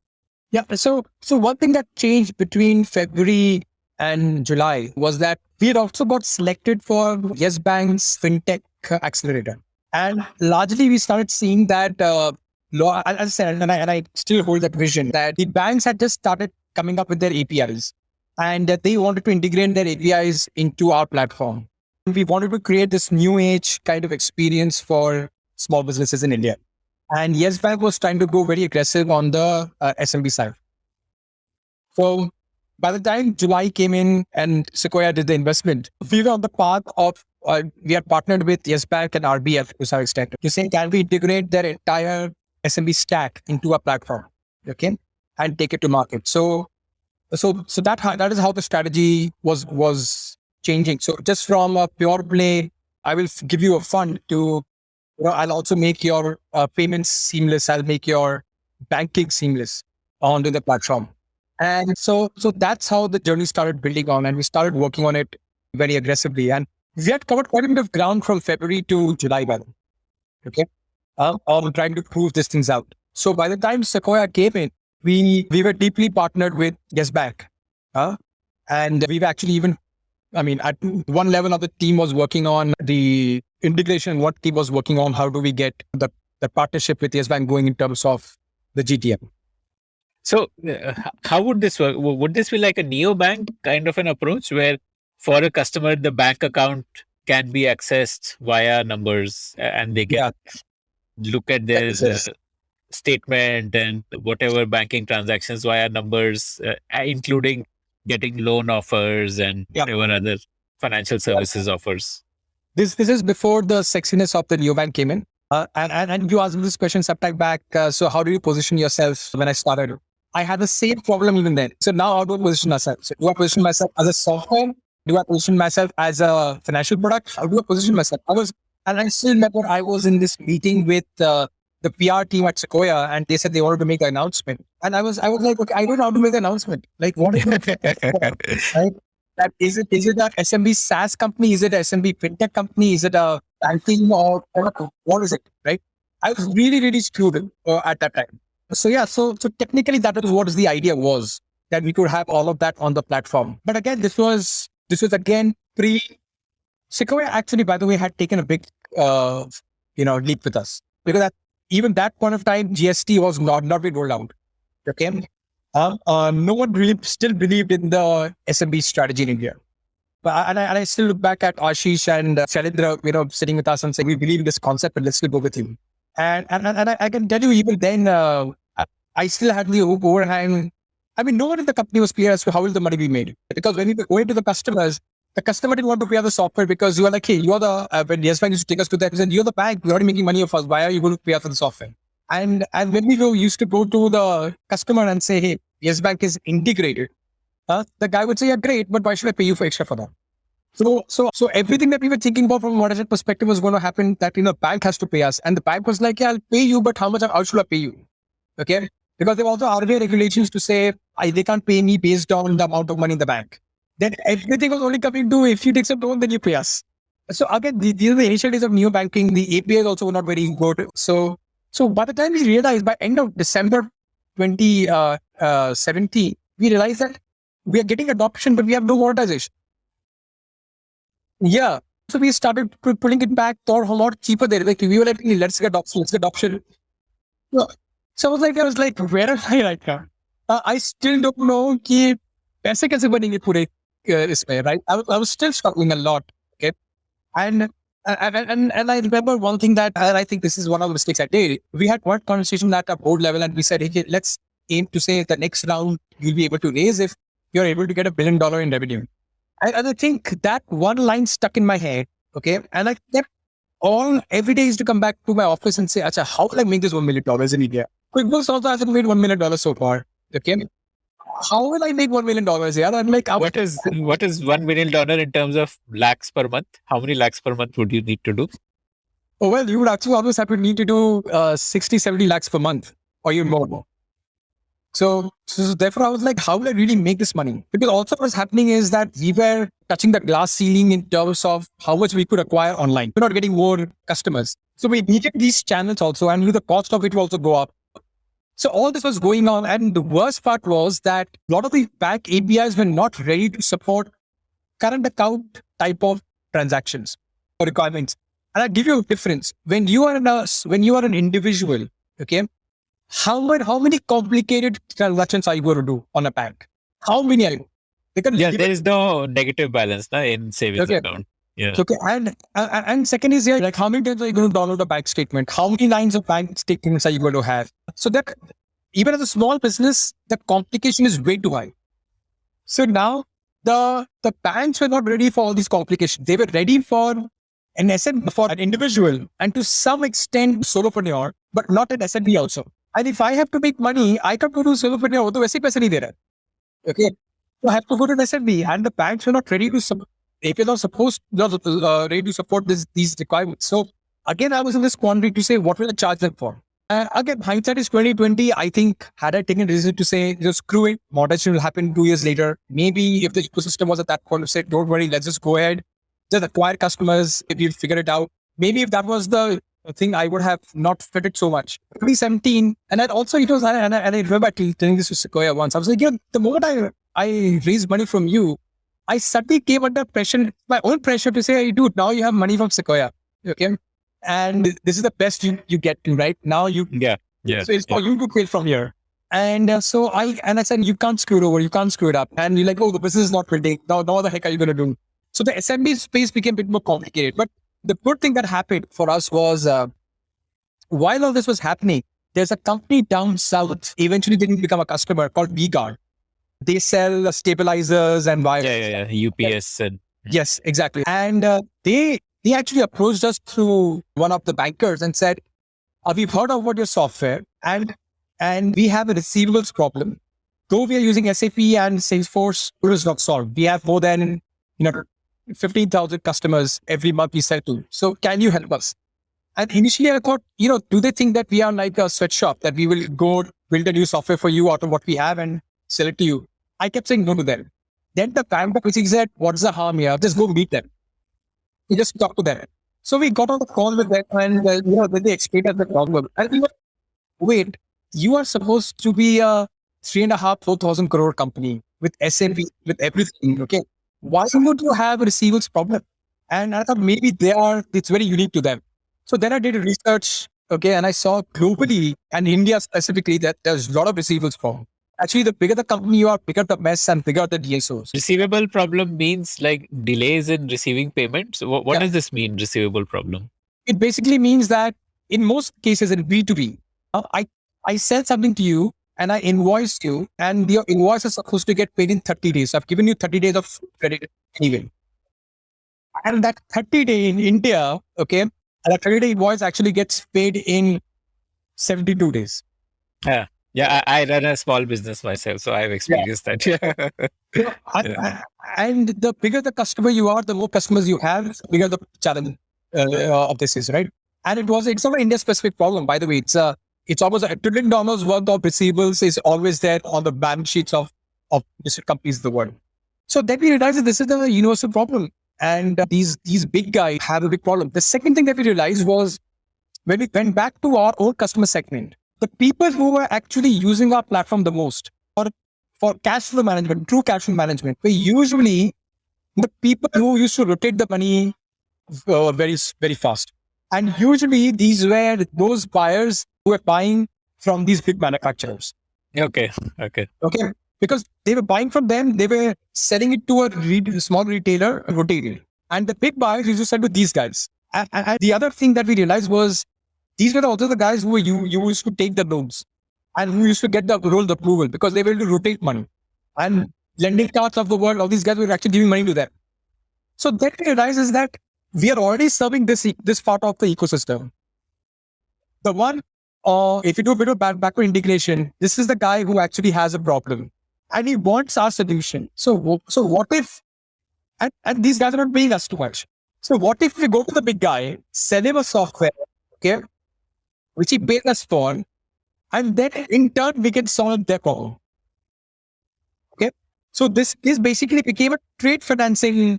yeah. So one thing that changed between February and July was that we had also got selected for Yes Bank's Fintech Accelerator. And largely we started seeing that, as I said, and I still hold that vision, that the banks had just started coming up with their APIs and that they wanted to integrate their APIs into our platform. We wanted to create this new age kind of experience for small businesses in India. And Yes Bank was trying to go very aggressive on the SMB side. So by the time July came in and Sequoia did the investment, we were on the path of, we had partnered with Yes Bank and RBF to some extent. You're saying, can we integrate their entire SMB stack into a platform, okay, and take it to market? So that is how the strategy was changing. So just from a pure play, I will give you a fund to, I'll also make your payments seamless. I'll make your banking seamless onto the platform. And so that's how the journey started building on, and we started working on it very aggressively. And we had covered quite a bit of ground from February to July, by the way. Okay. On trying to prove these things out. So by the time Sequoia came in, we were deeply partnered with Yes Bank. And we've actually even, at one level of the team was working on the integration, what team was working on, how do we get the partnership with Yes Bank going in terms of the GTM. So how would this work? Would this be like a neobank kind of an approach where for a customer, the bank account can be accessed via Numberz and they can look at their statement and whatever banking transactions via Numberz, including getting loan offers and whatever other financial services offers? This is before the sexiness of the neobank came in. And you asked me this question some time back. So how do you position yourself when I started? I had the same problem even then. So now how do I position myself? So do I position myself as a software? Do I position myself as a financial product? How do I position myself? I still remember I was in this meeting with the PR team at Sequoia, and they said they wanted to make an announcement. And I was like, okay, I don't know how to make an announcement. Like, what is it? Right? Is it a SMB Saas company? Is it a SMB Fintech company? Is it a banking or what is it? Right? I was really, really screwed at that time. So technically that was what the idea was, that we could have all of that on the platform. But again, this was again Sequoia actually, by the way, had taken a big, leap with us, because even that point of time, GST was not being rolled out. Okay. No one really still believed in the SMB strategy in India. But I still look back at Ashish and Shalindra, sitting with us and saying, we believe in this concept, but let's still go with you. And I can tell you, even then, I still had the overhang. No one in the company was clear as to how will the money be made. Because when we were going to the customers, the customer didn't want to pay the software, because you are like, hey, you are the, when Yes Bank used to take us to that, he said, you're the bank, we're already making money of us. Why are you going to pay us for the software? And when we used to go to the customer and say, hey, Yes Bank is integrated, the guy would say, yeah, great, but why should I pay you for extra for that? So everything that we were thinking about from a monetary perspective was going to happen, that, bank has to pay us. And the bank was like, yeah, I'll pay you, but how should I pay you? Okay. Because there were also RBI regulations to say, they can't pay me based on the amount of money in the bank. Then everything was only coming to, if you take some loan, then you pay us. So again, these are the initial days of neobanking. The APIs also were not very good. So by the time we realized, by end of December 2017, we realized that we are getting adoption, but we have no monetization. Yeah. So we started pulling it back for a lot cheaper there. Like, we were like, let's get adoption. So I was like, where am I right now? I still don't know कि पैसे कैसे बनेंगे पूरे इसमें, right? I was still struggling a lot. Okay. And I remember one thing that, and I think this is one of the mistakes I did. We had one conversation at a board level, and we said, hey, let's aim to say the next round you'll be able to raise if you're able to get $1 billion in revenue. And I think that one line stuck in my head. Okay. And I kept every day used to come back to my office and say, Acha, how will I make this $1 million in India? QuickBooks also hasn't made $1 million so far. Okay. How will I make $1 million? Yeah. I'm like, what is $1 million in terms of lakhs per month? How many lakhs per month would you need to do? Oh, well, you would actually almost have to need to do 60, 70 lakhs per month or even more. So therefore I was like, how will I really make this money? Because also what's happening is that we were touching the glass ceiling in terms of how much we could acquire online. We're not getting more customers. So we needed these channels also, and the cost of it will also go up. So all this was going on. And the worst part was that a lot of the bank APIs were not ready to support current account type of transactions or requirements. And I'll give you a difference. When you are an individual, okay, how many complicated transactions are you going to do on a bank? How many are you? There is no negative balance in savings account. Yeah. Okay. And second is here, like how many times are you going to download a bank statement? How many lines of bank statements are you going to have? So that even as a small business, the complication is way too high. So now the banks were not ready for all these complications. They were ready for an SME, for an individual, and to some extent solopreneur, but not an SME also. And if I have to make money, I can't go to solopreneur, तो वैसे ही पैसे नहीं दे रहा है. Okay. So I have to go to an SME, and the banks were not ready to if you're not supposed not ready to support these requirements. So again, I was in this quandary to say, what will I charge them for? Again, hindsight is 2020. I think had I taken a decision to say, just screw it, monetization will happen 2 years later. Maybe if the ecosystem was at that point to say, don't worry, let's just go ahead, just acquire customers if you figure it out. Maybe if that was the thing, I would have not fit it so much. 2017, and I also, it was, and I remember telling this to Sequoia once. I was like, the moment I raised money from you, I suddenly came under pressure, my own pressure to say, hey, dude, now you have money from Sequoia. Okay. And this is the best you get to, right? Now you, so it's for you to quit from here. And so I said, you can't screw it over, you can't screw it up. And you're like, oh, the business is not building. Now what the heck are you going to do? So the SMB space became a bit more complicated. But the good thing that happened for us was, while all this was happening, there's a company down south, eventually didn't become a customer, called VGuard. They sell stabilizers and wires. UPS. And yes, exactly. And they actually approached us through one of the bankers and said, we've heard about your software and we have a receivables problem. Though we are using SAP and Salesforce, it is not solved. We have more than 15,000 customers every month we sell to. So can you help us? And initially I thought, do they think that we are like a sweatshop, that we will go build a new software for you out of what we have and sell it to you? I kept saying no to them. Then the banker basically said, what's the harm here? Just go meet them. You just talk to them. So we got on the call with them and then they explained us the problem. And we were, wait, you are supposed to be a 3,500-4,000 crore company with SMB, with everything. Okay. Why would you have a receivables problem? And I thought maybe it's very unique to them. So then I did research. Okay. And I saw globally and India specifically that there's a lot of receivables problem. Actually, the bigger the company you are, bigger the mess and bigger the DSOs. Receivable problem means like delays in receiving payments. What does this mean, receivable problem? It basically means that in most cases in B2B, I sell something to you and I invoice you and your invoice is supposed to get paid in 30 days. So I've given you 30 days of credit anyway. And that 30 day in India, okay, and that 30-day invoice actually gets paid in 72 days. Yeah, I run a small business myself, so I've experienced that. And the bigger the customer you are, the more customers you have, the bigger the challenge of this is, right? And it's not an India-specific problem, by the way. It's almost $1 trillion worth of receivables is always there on the balance sheets of listed companies in the world. So then we realized that this is a universal problem, and these big guys have a big problem. The second thing that we realized was when we went back to our own customer segment, the people who were actually using our platform the most for cash flow management, true cash flow management, were usually the people who used to rotate the money very, very fast. And usually these were those buyers who were buying from these big manufacturers. Okay. Because they were buying from them, they were selling it to a small retailer, rotating. And the big buyers used to sell to these guys. And the other thing that we realized was, these were also the guys who you used to take the loans and who used to get the roll approval because they were able to rotate money. And lending cards of the world, all these guys were actually giving money to them. So that we realize is that we are already serving this part of the ecosystem. The one, if you do a bit of backward integration, this is the guy who actually has a problem and he wants our solution. So what if, and these guys are not paying us too much. So what if we go to the big guy, sell him a software, okay, which he paid us for, and then in turn we can solve their problem. Okay, so this basically became a trade financing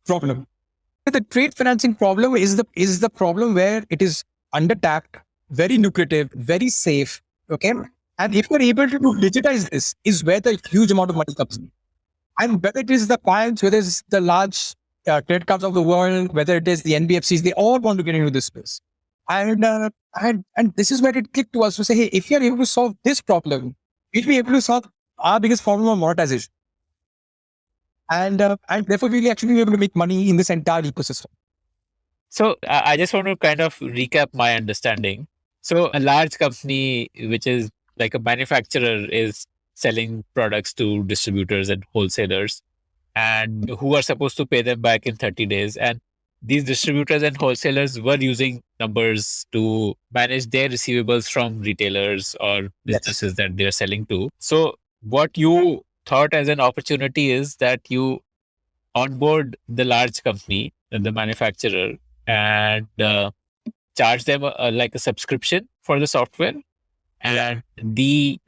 problem. The trade financing problem is the problem where it is under-tapped, very lucrative, very safe. Okay, and if we're able to digitize this, is where the huge amount of money comes in. And whether it is the clients, whether it's the large credit cards of the world, whether it is the NBFCs, they all want to get into this space. And this is where it clicked to us to say, hey, if you're able to solve this problem, we'll be able to solve our biggest problem of monetization. And therefore we'll actually be able to make money in this entire ecosystem. So I just want to kind of recap my understanding. So a large company, which is like a manufacturer, is selling products to distributors and wholesalers, and who are supposed to pay them back in 30 days. And these distributors and wholesalers were using Numberz to manage their receivables from retailers or businesses that they're selling to. So what you thought as an opportunity is that you onboard the large company, the manufacturer, and charge them like a subscription for the software. And the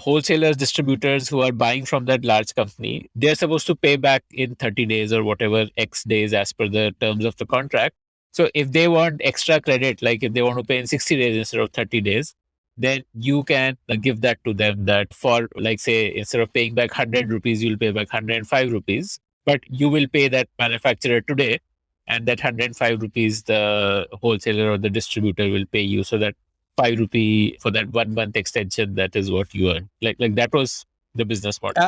wholesalers, distributors who are buying from that large company, they're supposed to pay back in 30 days or whatever X days as per the terms of the contract. So if they want extra credit, like if they want to pay in 60 days instead of 30 days, then you can give that to them, that for, like, say, instead of paying back 100 rupees, you'll pay back 105 rupees, but you will pay that manufacturer today, and that 105 rupees the wholesaler or the distributor will pay you, so that 5 rupee for that 1 month extension, that is what you earn. Like that was the business model.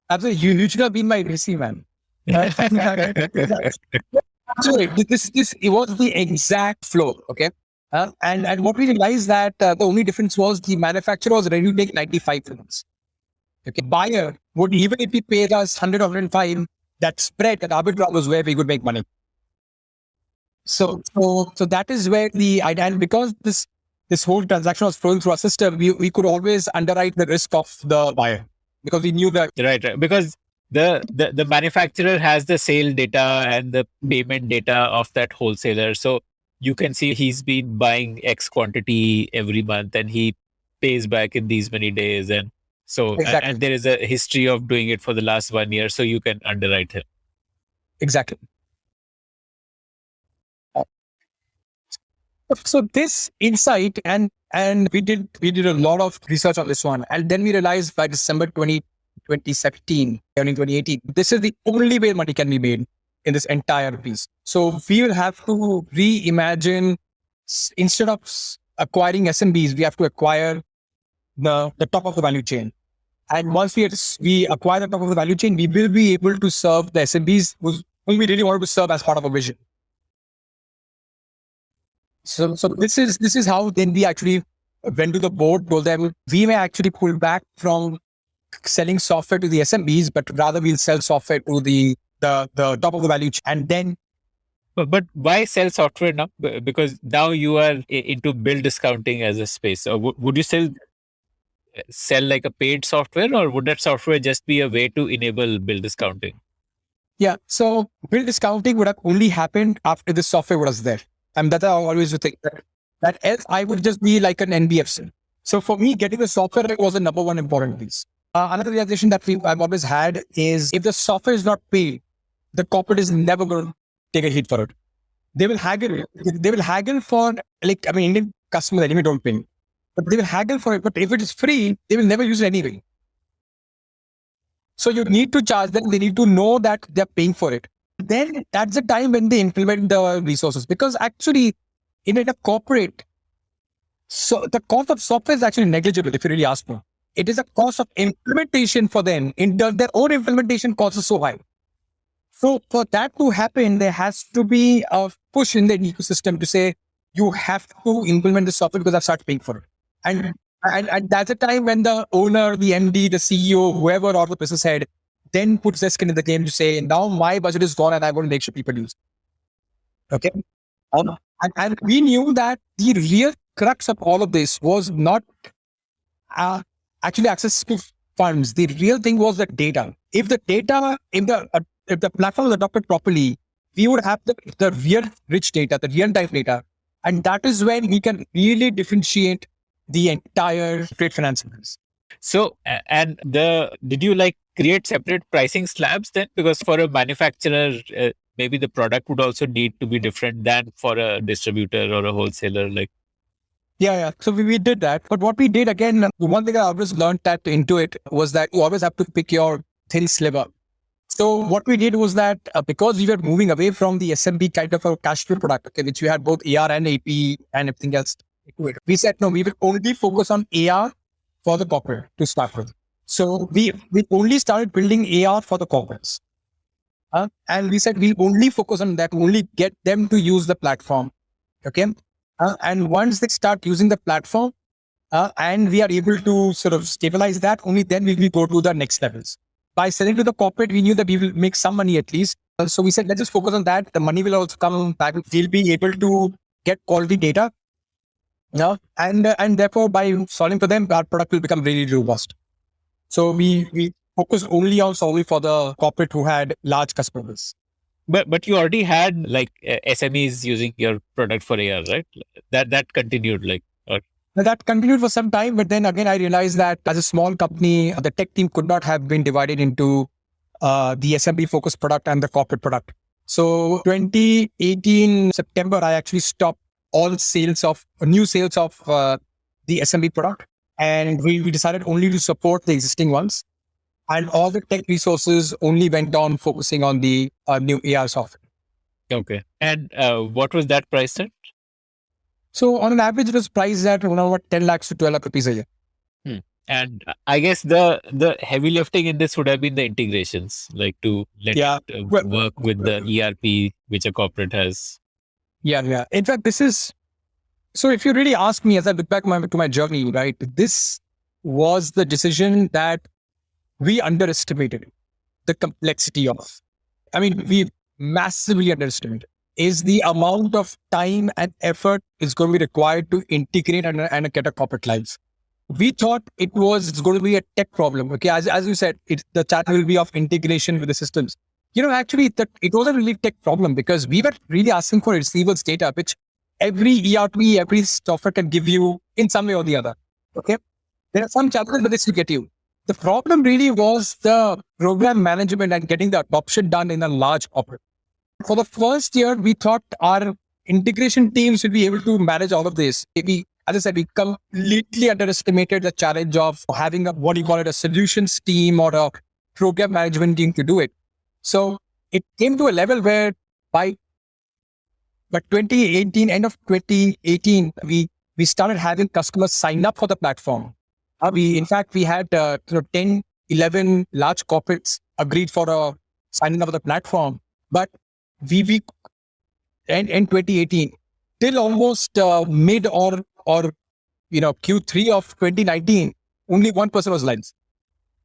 Absolutely. You should have been my VC, man. Sorry, it was the exact flow. Okay. And what we realized that the only difference was the manufacturer was ready to take 95 films. Okay. Buyer would, even if he paid us 100 or 105, that spread, that arbitrage was where we could make money. So that is where the idea, and because this whole transaction was flowing through our system, we could always underwrite the risk of the buyer, because we knew that. Right. Because the manufacturer has the sale data and the payment data of that wholesaler. So you can see he's been buying X quantity every month and he pays back in these many days. And so, Exactly. and there is a history of doing it for the last 1 year. So you can underwrite him. Exactly. So this insight, and we did a lot of research on this one, and then we realized by December 2017, early 2018, this is the only way money can be made in this entire piece. So we will have to reimagine, instead of acquiring SMBs, we have to acquire the top of the value chain. And once we acquire the top of the value chain, we will be able to serve the SMBs who we really want to serve as part of a vision. So this is how then we actually went to the board, told them we may actually pull back from selling software to the SMBs, but rather we'll sell software to the top of the value chain. And then, but why sell software now? Because now you are into bill discounting as a space. So would you still sell like a paid software, or would that software just be a way to enable bill discounting? Yeah. So bill discounting would have only happened after the software was there. And that's how I always think that else I would just be like an NBFC. So for me, getting the software was the number one important piece. Another realization that I've always had is, if the software is not paid, the corporate is never going to take a hit for it. They will haggle. They will haggle for, Indian customers anyway don't pay, but they will haggle for it. But if it is free, they will never use it anyway. So you need to charge them. They need to know that they're paying for it. Then that's the time when they implement the resources, because actually in a corporate, so the cost of software is actually negligible if you really ask me. It is a cost of implementation for them. Their own implementation cost is so high. So for that to happen, there has to be a push in the ecosystem to say, you have to implement the software because I've started paying for it. And that's the time when the owner, the MD, the CEO, whoever, or the business head, then puts their skin in the game to say, now my budget is gone and I want to make sure people use it. Okay. And we knew that the real crux of all of this was not actually access to funds. The real thing was the data. If the platform was adopted properly, we would have the real rich data, the real time data. And that is when we can really differentiate the entire trade finance business. So, and did you create separate pricing slabs then? Because for a manufacturer, maybe the product would also need to be different than for a distributor or a wholesaler. Yeah. So we did that. But what we did, again, the one thing I always learned that into it was that you always have to pick your thin sliver. So what we did was that because we were moving away from the SMB kind of a cash flow product, okay, which we had both AR and AP and everything else, we said, no, we will only focus on AR for the corporate to start with. So we only started building AR for the corporates. And we said, we'll only focus on that, only get them to use the platform. Okay. And once they start using the platform, and we are able to sort of stabilize that, only then will we go to the next levels. By selling to the corporate, we knew that we will make some money at least. So we said, let's just focus on that. The money will also come back. We'll be able to get quality data. And therefore, by solving for them, our product will become really robust. So we focus only on solving for the corporate who had large customers. But you already had like SMEs using your product for a year, right? That continued like. That continued for some time, but then again, I realized that as a small company, the tech team could not have been divided into the SMB focused product and the corporate product. So 2018 September, I actually stopped all new sales of the SMB product, and we decided only to support the existing ones, and all the tech resources only went on focusing on the new AR software. Okay, and what was that price at? So on an average, it was priced at around 10 lakhs to 12 lakh rupees a year. And I guess the heavy lifting in this would have been the integrations, like to let it work with the ERP, which a corporate has. Yeah. In fact, so if you really ask me, as I look back to my journey, right, this was the decision that we underestimated the complexity of. I mean, we massively underestimated is the amount of time and effort is going to be required to integrate and get a corporate lives. We thought it's going to be a tech problem. Okay, as you said, the chat will be of integration with the systems. Actually, it wasn't really a tech problem because we were really asking for receivables data, which every ERP, every software can give you in some way or the other. Okay, there are some challenges, but this will get you. The problem really was the program management and getting the adoption done in a large corporate. For the first year, we thought our integration teams will be able to manage all of this. As I said, we completely underestimated the challenge of having a solutions team or a program management team to do it. So it came to a level where by 2018, end of 2018, we started having customers sign up for the platform. We had 10, 11 large corporates agreed for signing up for the platform. But we in 2018 till almost mid or Q3 of 2019, only one person was live.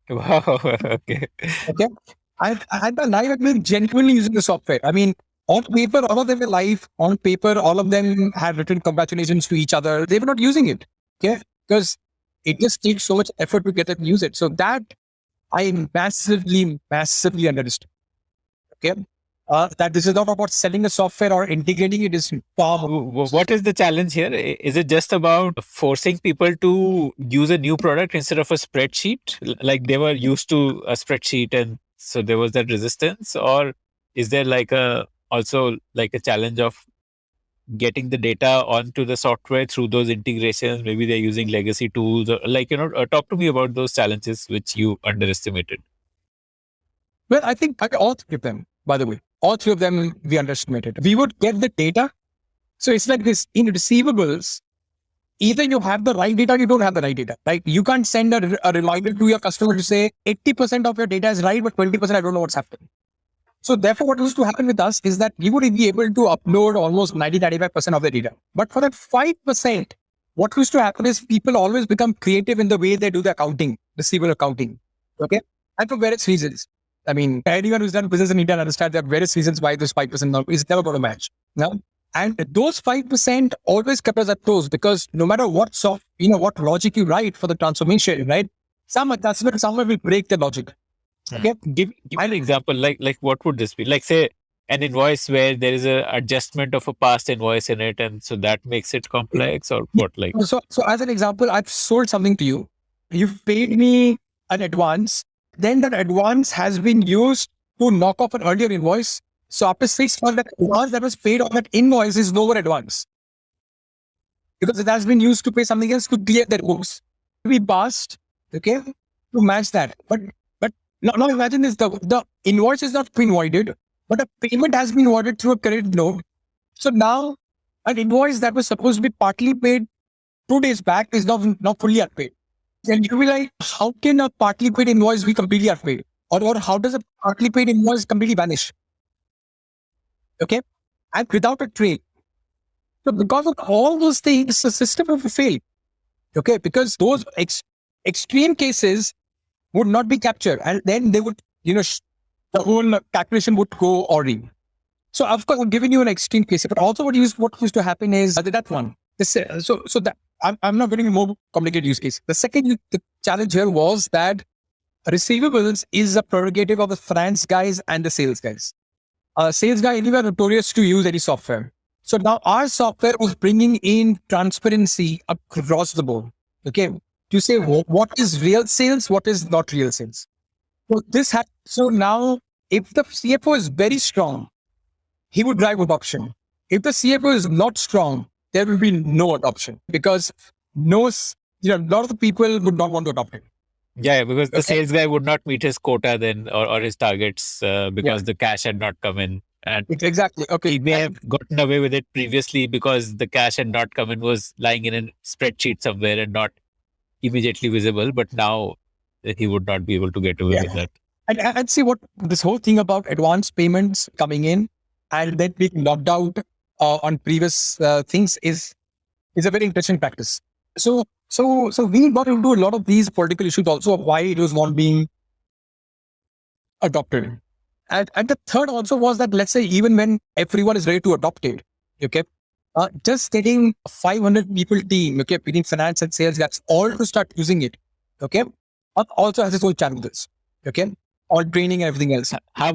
Wow. Okay. And I have been genuinely using the software. I mean, on paper, all of them were live. On paper, all of them had written congratulations to each other. They were not using it. Okay, because it just takes so much effort to get them to use it. So that I massively understood. Okay. That this is not about selling a software or integrating it. Is what is the challenge here? Is it just about forcing people to use a new product instead of a spreadsheet? Like they were used to a spreadsheet and so there was that resistance? Or is there also a challenge of getting the data onto the software through those integrations? Maybe they're using legacy tools or talk to me about those challenges which you underestimated. Well, I think all three of them, by the way. All three of them we underestimated. We would get the data. So it's like this in receivables, either you have the right data or you don't have the right data, right? You can't send a reminder to your customer to say 80% of your data is right, but 20% I don't know what's happening. So therefore, what used to happen with us is that we would be able to upload almost 90-95% of the data. But for that 5%, what used to happen is people always become creative in the way they do the accounting, receivable accounting. Okay. And for various reasons. I mean, anyone who's done business in India understands there are various reasons why this 5% is never going to match. No? And those 5% always kept us at close because no matter what what logic you write for the transformation, right? Some attachment somewhere will break the logic. Okay. Give an example. Like what would this be? Like say an invoice where there is a adjustment of a past invoice in it, and so that makes it complex, or what? Like so as an example, I've sold something to you. You've paid me an advance. Then that advance has been used to knock off an earlier invoice. So after 6 months, that advance that was paid on that invoice is no more advance. Because it has been used to pay something else to clear their books. We passed, okay, to match that. But now imagine this, the invoice is not been voided, but a payment has been voided through a credit note. So now an invoice that was supposed to be partly paid 2 days back is not fully unpaid. And you'll be like, how can a partly paid invoice be completely unpaid? Or how does a partly paid invoice completely vanish? Okay. And without a trail. So because of all those things, the system will fail. Okay. Because those extreme cases would not be captured. And then they would, the whole calculation would go awry. So of course, I'm giving you an extreme case, but also what used to happen is that one. That I'm not getting a more complicated use case. The challenge here was that receivables is a prerogative of the finance guys and the sales guys. Sales guy anyway notorious to use any software. So now our software was bringing in transparency across the board. Okay, to say what is real sales, what is not real sales. So now if the CFO is very strong, he would drive adoption. If the CFO is not strong, there will be no adoption because a lot of the people would not want to adopt it. Yeah, because the sales guy would not meet his quota then or his targets because the cash had not come in. And exactly. Okay. He may have gotten away with it previously because the cash had not come in, was lying in a spreadsheet somewhere and not immediately visible. But now he would not be able to get away with that. And see what this whole thing about advance payments coming in and then being locked out on previous things is a very interesting practice. So we got into a lot of these political issues also of why it was not being adopted. And the third also was that, let's say, even when everyone is ready to adopt it, okay, just getting a 500 people team, okay, between finance and sales guys, all to start using it, okay, also has its own challenges, okay, all training and everything else. How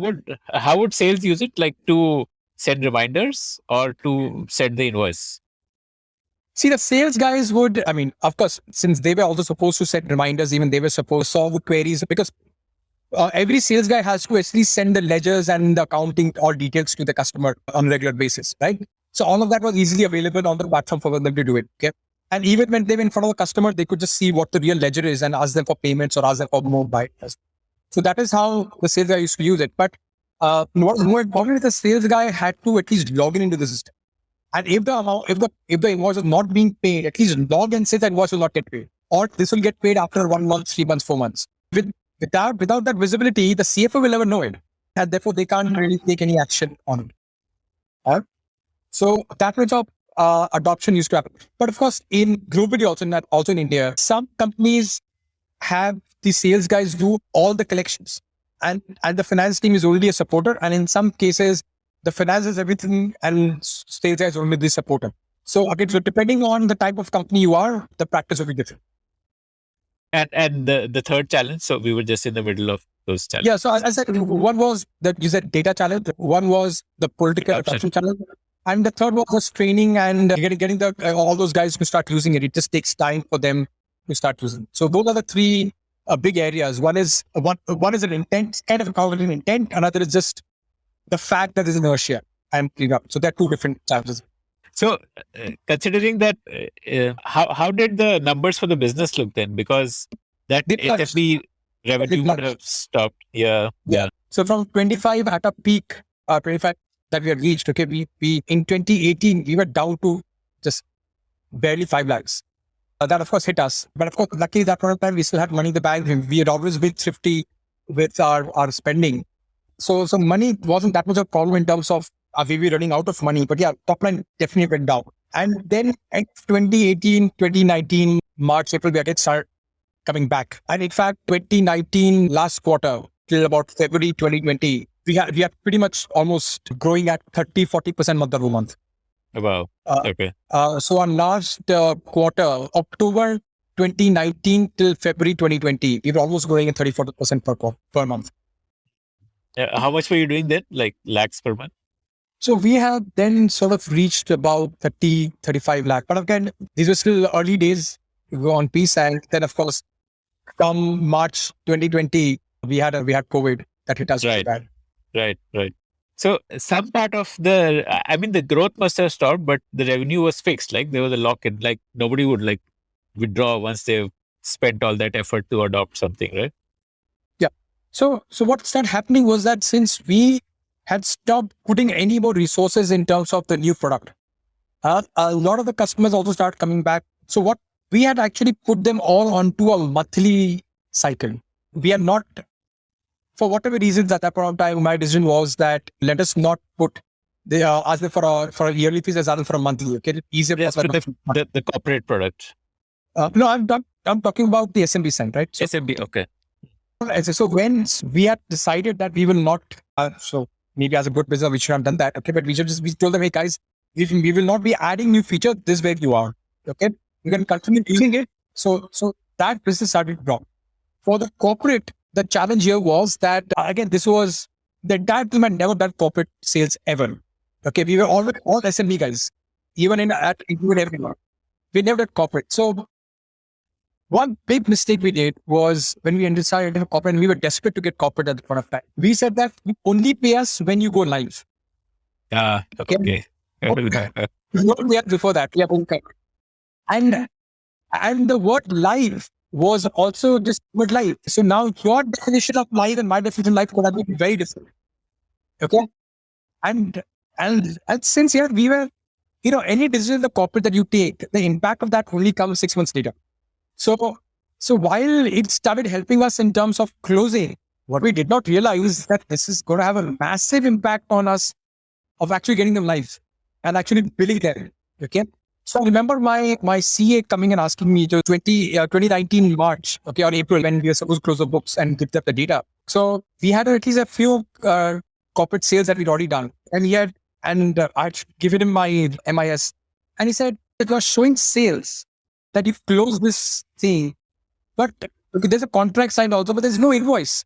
would sales use it, like to send reminders or to send the invoice? See, the sales guys would, of course, since they were also supposed to send reminders, even they were supposed to solve queries because every sales guy has to actually send the ledgers and the accounting, all details to the customer on a regular basis, right? So all of that was easily available on the platform for them to do it, okay? And even when they were in front of the customer, they could just see what the real ledger is and ask them for payments or ask them for more buy. So that is how the sales guy used to use it. But what was more important is the sales guy had to at least log in into the system. And if the invoice is not being paid, at least log and say that invoice will not get paid. Or this will get paid after 1 month, 3 months, 4 months. Without that visibility, the CFO will never know it. And therefore, they can't really take any action on it. So that much of adoption used to happen. But of course, globally also in India, some companies have the sales guys do all the collections. And the finance team is only a supporter. And in some cases, the finance is everything and sales guys only the supporter. So again, depending on the type of company you are, the practice will be different. And the third challenge, so we were just in the middle of those challenges. Yeah, so as I said, one was that you said data challenge, one was the political adoption challenge, and the third one was training and getting all those guys to start using it. It just takes time for them to start using it. So those are the three big areas. One is an intent, kind of call it an intent. Another is just the fact that there's inertia and clean up. So there are two different challenges. So considering that, how did the numbers for the business look then? Because that HFB revenue would have stopped. Yeah. So from 25 at a peak, 25 that we had reached, okay, we in 2018, we were down to just barely 5 lakhs. That of course hit us. But of course, luckily that point of time, we still had money in the bank. We had always been thrifty with our spending. So money wasn't that much of a problem in terms of we were running out of money, but yeah, top line definitely went down. And then at 2018, 2019, March, April, we again started coming back. And in fact, 2019 last quarter till about February 2020, we are pretty much almost growing at 30-40% month over month. Wow. Okay. So on last quarter, October 2019 till February 2020, we were almost growing at 30-40% per month. How much were you doing then? Like lakhs per month? So we have then sort of reached about 30-35 lakh. But again, these were still early days to go on piece. And then of course, come March 2020, we had COVID that hit us really bad. Right. So some part of the growth must have stopped, but the revenue was fixed. Like there was a lock-in, like nobody would like withdraw once they've spent all that effort to adopt something, right? Yeah. So what started happening was that since we had stopped putting any more resources in terms of the new product, a lot of the customers also started coming back. So what we had actually put them all onto a monthly cycle. We are not for whatever reasons at that point of time, my decision was that let us not put the ask them for a yearly fees as well for a monthly. Okay, easier. Yes, for the corporate product. No, I'm talking about the SMB side, right? So, SMB, okay. so when we had decided that we will not, so maybe as a good business we should have done that. Okay, but we told them, hey guys, we will not be adding new features. This way you are. Okay, you can continue using it. So that business started wrong. For the corporate, the challenge here was that again, this was the entire team had never done corporate sales ever. Okay, we were all SMB guys, even including everyone. We never did corporate. So one big mistake we did was when we decided to have corporate, and we were desperate to get corporate at the point of time. We said that you only pay us when you go live. Okay. We won't pay us before that. Yeah, okay. And the word live was also just word live. So now your definition of live and my definition of live could have been very different. Okay. And since we were, any decision in the corporate that you take, the impact of that only comes 6 months later. So while it started helping us in terms of closing, what we did not realize is that this is going to have a massive impact on us of actually getting them live and actually billing them. Okay. So I remember my CA coming and asking me to 2019 March, okay, or April, when we were supposed to close the books and give them the data. So we had at least a few corporate sales that we'd already done. And I'd given him my MIS. And he said, it was showing sales that you've closed this thing, but there's a contract signed also, but there's no invoice.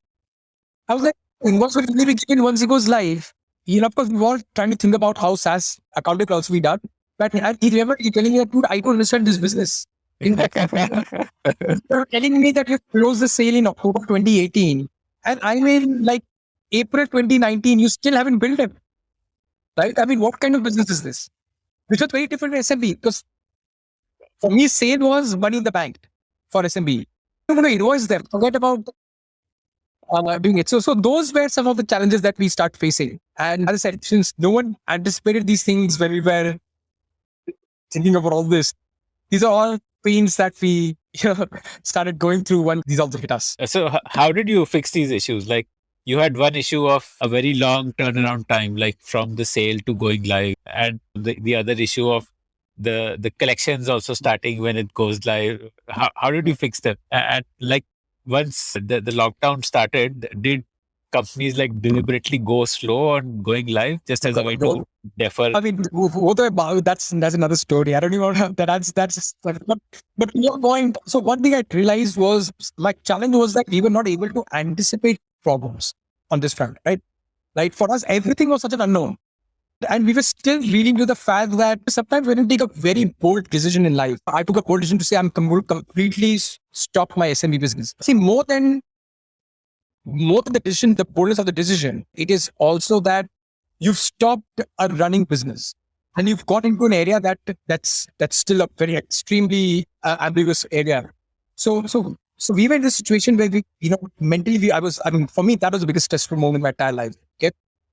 I was like, invoice will only be given once it goes live. Of course, we were all trying to think about how SaaS accounting will also be done. But he remember telling me that, dude, I don't understand this business. You're telling me that you closed the sale in October 2018. And I mean, like April 2019, you still haven't built it. Right? I mean, what kind of business is this? Which was very different from SMB. Because for me, sale was money in the bank for SMB. I'm going to invoice them. Forget about doing it. So those were some of the challenges that we start facing. And as I said, since no one anticipated these things when we were thinking about all this, these are all pains that we started going through when these also hit us. So how did you fix these issues? Like you had one issue of a very long turnaround time, like from the sale to going live, and the other issue of the collections also starting when it goes live. How did you fix them? And like once the lockdown started, did companies like deliberately go slow on going live just as a way to defer? I mean, that's another story. I don't even know that's but your point. So one thing I realized was my challenge was that we were not able to anticipate problems on this front, right? Like for us, everything was such an unknown. And we were still reading to the fact that sometimes when you take a very bold decision in life, I took a bold decision to say I'm going to completely stop my SME business. See, more than the decision, the boldness of the decision, it is also that you've stopped a running business and you've got into an area that's still a very extremely ambiguous area. So we were in this situation where we, mentally, for me, that was the biggest stressful moment in my entire life. Okay.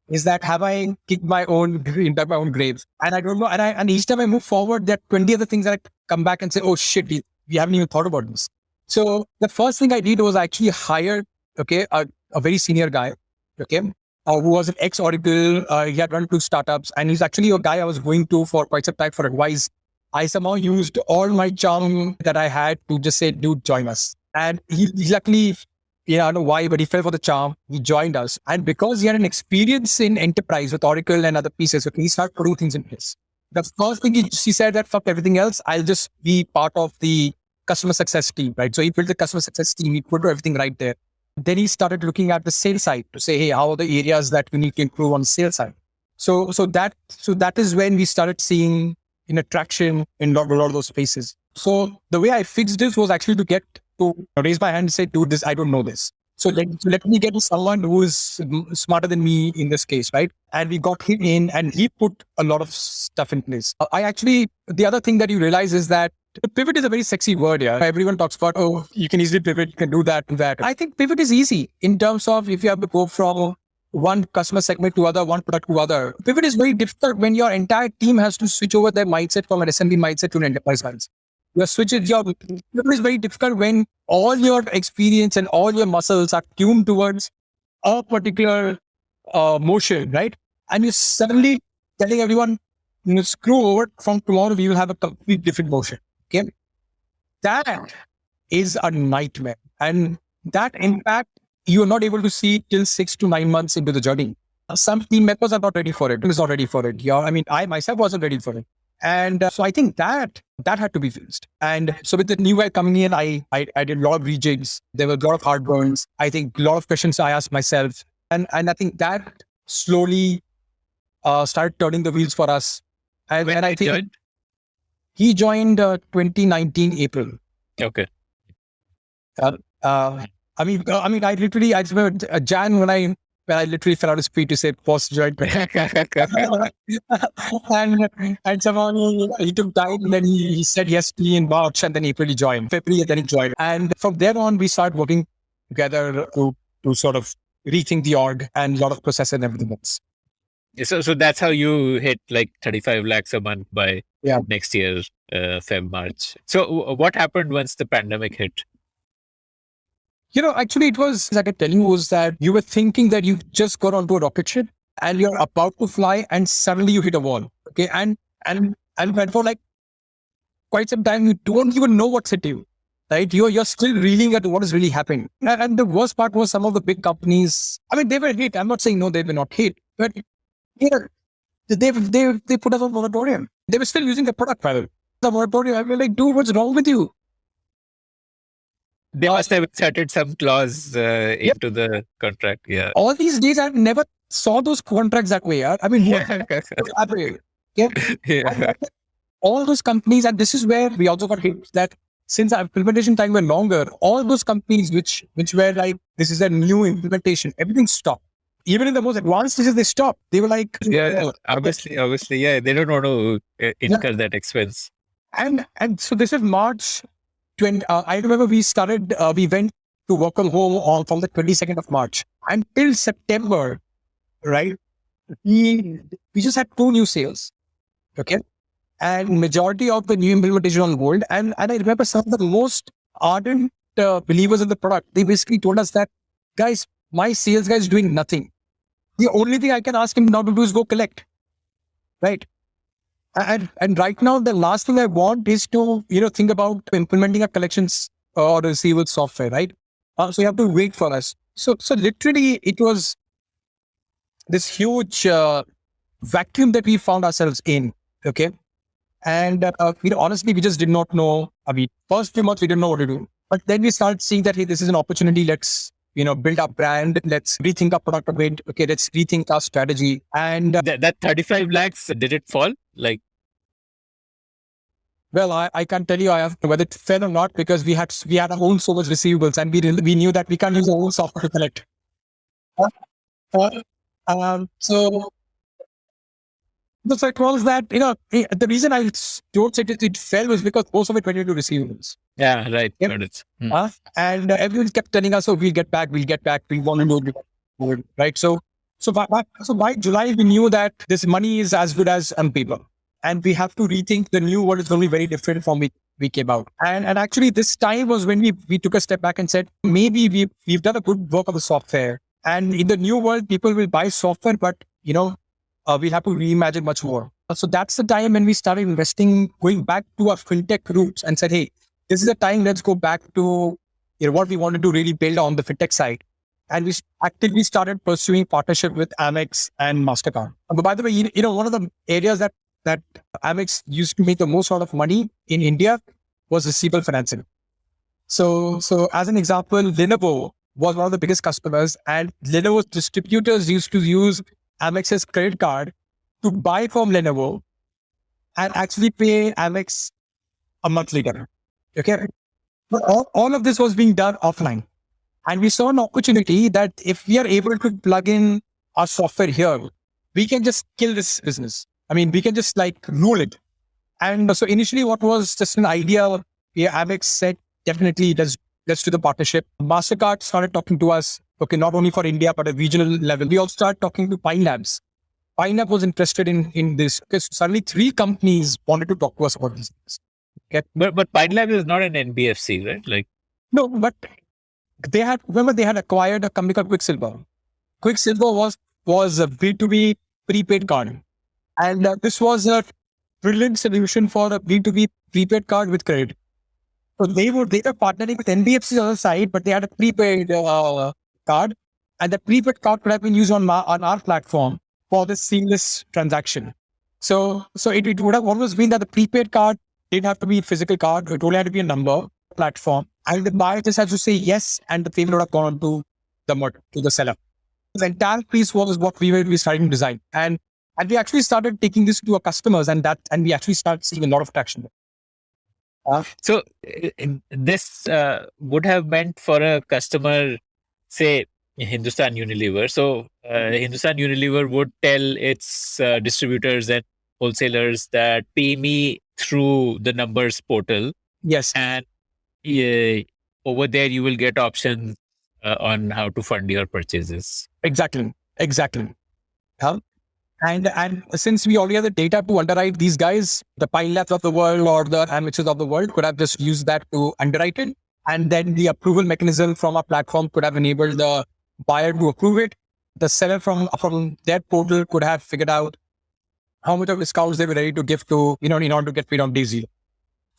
Is that have I kicked my own grave? And I don't know. And each time I move forward, there are 20 other things that I come back and say, oh shit, we haven't even thought about this. So the first thing I did was I actually hired, a very senior guy, who was an ex-Oracle. He had run 2 startups, and he's actually a guy I was going to for quite some time for advice. I somehow used all my charm that I had to just say, dude, join us. And he luckily, I don't know why, but he fell for the charm. He joined us. And because he had an experience in enterprise with Oracle and other pieces, he started putting things in place. The first thing he said that, fuck everything else, I'll just be part of the customer success team, right? So he built the customer success team. He put everything right there. Then he started looking at the sales side to say, hey, how are the areas that we need to improve on the sales side? So that is when we started seeing traction in a lot of those spaces. So the way I fixed this was actually to raise my hand and say, dude, I don't know this. So let me get to someone who is smarter than me in this case, right? And we got him in and he put a lot of stuff in place. The other thing that you realize is that pivot is a very sexy word here. Everyone talks about, oh, you can easily pivot, you can do that. I think pivot is easy in terms of if you have to go from one customer segment to other, one product to other. Pivot is very difficult when your entire team has to switch over their mindset from an SMB mindset to an enterprise mindset. Pivot is very difficult when all your experience and all your muscles are tuned towards a particular motion, right? And you're suddenly telling everyone, screw over, from tomorrow we will have a complete different motion. Okay. That is a nightmare. And that impact, you're not able to see till 6 to 9 months into the journey. Some team members are not ready for it. Is not ready for it. Yeah. I mean, I myself wasn't ready for it. And so I think that had to be fixed. And so with the new guy coming in, I did a lot of rejigs. There were a lot of heartburns. I think a lot of questions I asked myself. And I think that slowly started turning the wheels for us. And I think he joined 2019 April. Okay. I remember Jan when I literally fell out of speed to say post joined. and somehow he took time, and then he said yes to me in March, and then April he joined. February, and then he joined. And from there on, we started working together to sort of rethink the org and a lot of process and everything else. So that's how you hit like 35 lakhs a month by next year, Feb, March. So what happened once the pandemic hit? Actually, it was, like I tell you, was that you were thinking that you just got onto a rocket ship and you're about to fly, and suddenly you hit a wall. Okay. And for like quite some time, you don't even know what's hit you, right? You're still reeling at what is really happening. And the worst part was some of the big companies, I mean, they were hit. I'm not saying no, they were not hit, but they put us on moratorium. They were still using the product file. The moratorium, I was like, dude, what's wrong with you? They must have inserted some clause into the contract. Yeah. All these days, I never saw those contracts that way. I mean, all those companies, and this is where we also got hit, that since our implementation time were longer, all those companies which were like, this is a new implementation, everything stopped. Even in the most advanced stages, they stopped. They were like, obviously, yeah, they don't want to incur that expense. And so this is March 20. I remember we went to work from home from the 22nd of March until September, right? We just had 2 new sales, okay, and majority of the new implementation on hold. And I remember some of the most ardent believers in the product. They basically told us that, guys, my sales guy is doing nothing. The only thing I can ask him now to do is go collect, right? And right now, the last thing I want is to, think about implementing a collections or receivables software, right? So you have to wait for us. So literally, it was this huge vacuum that we found ourselves in, okay? And, honestly, we just did not know. I mean, first few months, we didn't know what to do. But then we started seeing that, hey, this is an opportunity. Let's build our brand. Let's rethink our product a bit. Okay, let's rethink our strategy. And that 35 lakhs, did it fall? Like, well, I can't tell you whether it fell or not, because we had our own so much receivables, and we knew that we can't use our own software to collect. So it was that, the reason I don't say it fell was because most of it went into receivables. Yeah, right. Yep. Got it. And everyone kept telling us, oh, we'll get back. We want to know, right? So by July, we knew that this money is as good as on paper. And we have to rethink the new world is going to be very different from we came out. And actually, this time was when we took a step back and said, maybe we've done a good work of the software. And in the new world, people will buy software, but, we'll have to reimagine much more. So that's the time when we started investing, going back to our fintech roots, and said, hey, this is the time, let's go back to what we wanted to really build on the fintech side. And we actively started pursuing partnership with Amex and MasterCard. But by the way, one of the areas that Amex used to make the most out of money in India was receivable financing. So as an example, Lenovo was one of the biggest customers, and Lenovo's distributors used to use Amex's credit card to buy from Lenovo and actually pay Amex a month later. Okay. But all of this was being done offline. And we saw an opportunity that if we are able to plug in our software here, we can just kill this business. I mean, we can just rule it. And so initially what was just an idea, Amex said, definitely let's do the partnership. MasterCard started talking to us, okay, not only for India, but at regional level. We also started talking to Pine Labs. Pine Lab was interested in this, because suddenly 3 companies wanted to talk to us about this. Okay. But Pine Lab is not an NBFC, right? No, but they had acquired a company called Quicksilver. Quicksilver was a B2B prepaid card. And this was a brilliant solution for a B2B prepaid card with credit. So they were partnering with NBFCs on the side, but they had a prepaid card. And the prepaid card could have been used on our platform for this seamless transaction. So it would have always been that the prepaid card didn't have to be a physical card. It only had to be a number platform. And the buyer just has to say yes, and the payment would have gone to the seller. The entire piece was what we started to design. And we actually started taking this to our customers, and we actually started seeing a lot of traction. So this would have meant for a customer, say Hindustan Unilever. So Hindustan Unilever would tell its distributors and wholesalers that pay me through the Numberz portal. Yes. And over there you will get options on how to fund your purchases. Exactly. And since we already have the data to underwrite these guys, the Pine Labs of the world or the amateurs of the world could have just used that to underwrite it. And then the approval mechanism from our platform could have enabled the buyer to approve it. The seller from their portal could have figured out how much of discounts they were ready to give to, in order to get paid on day zero.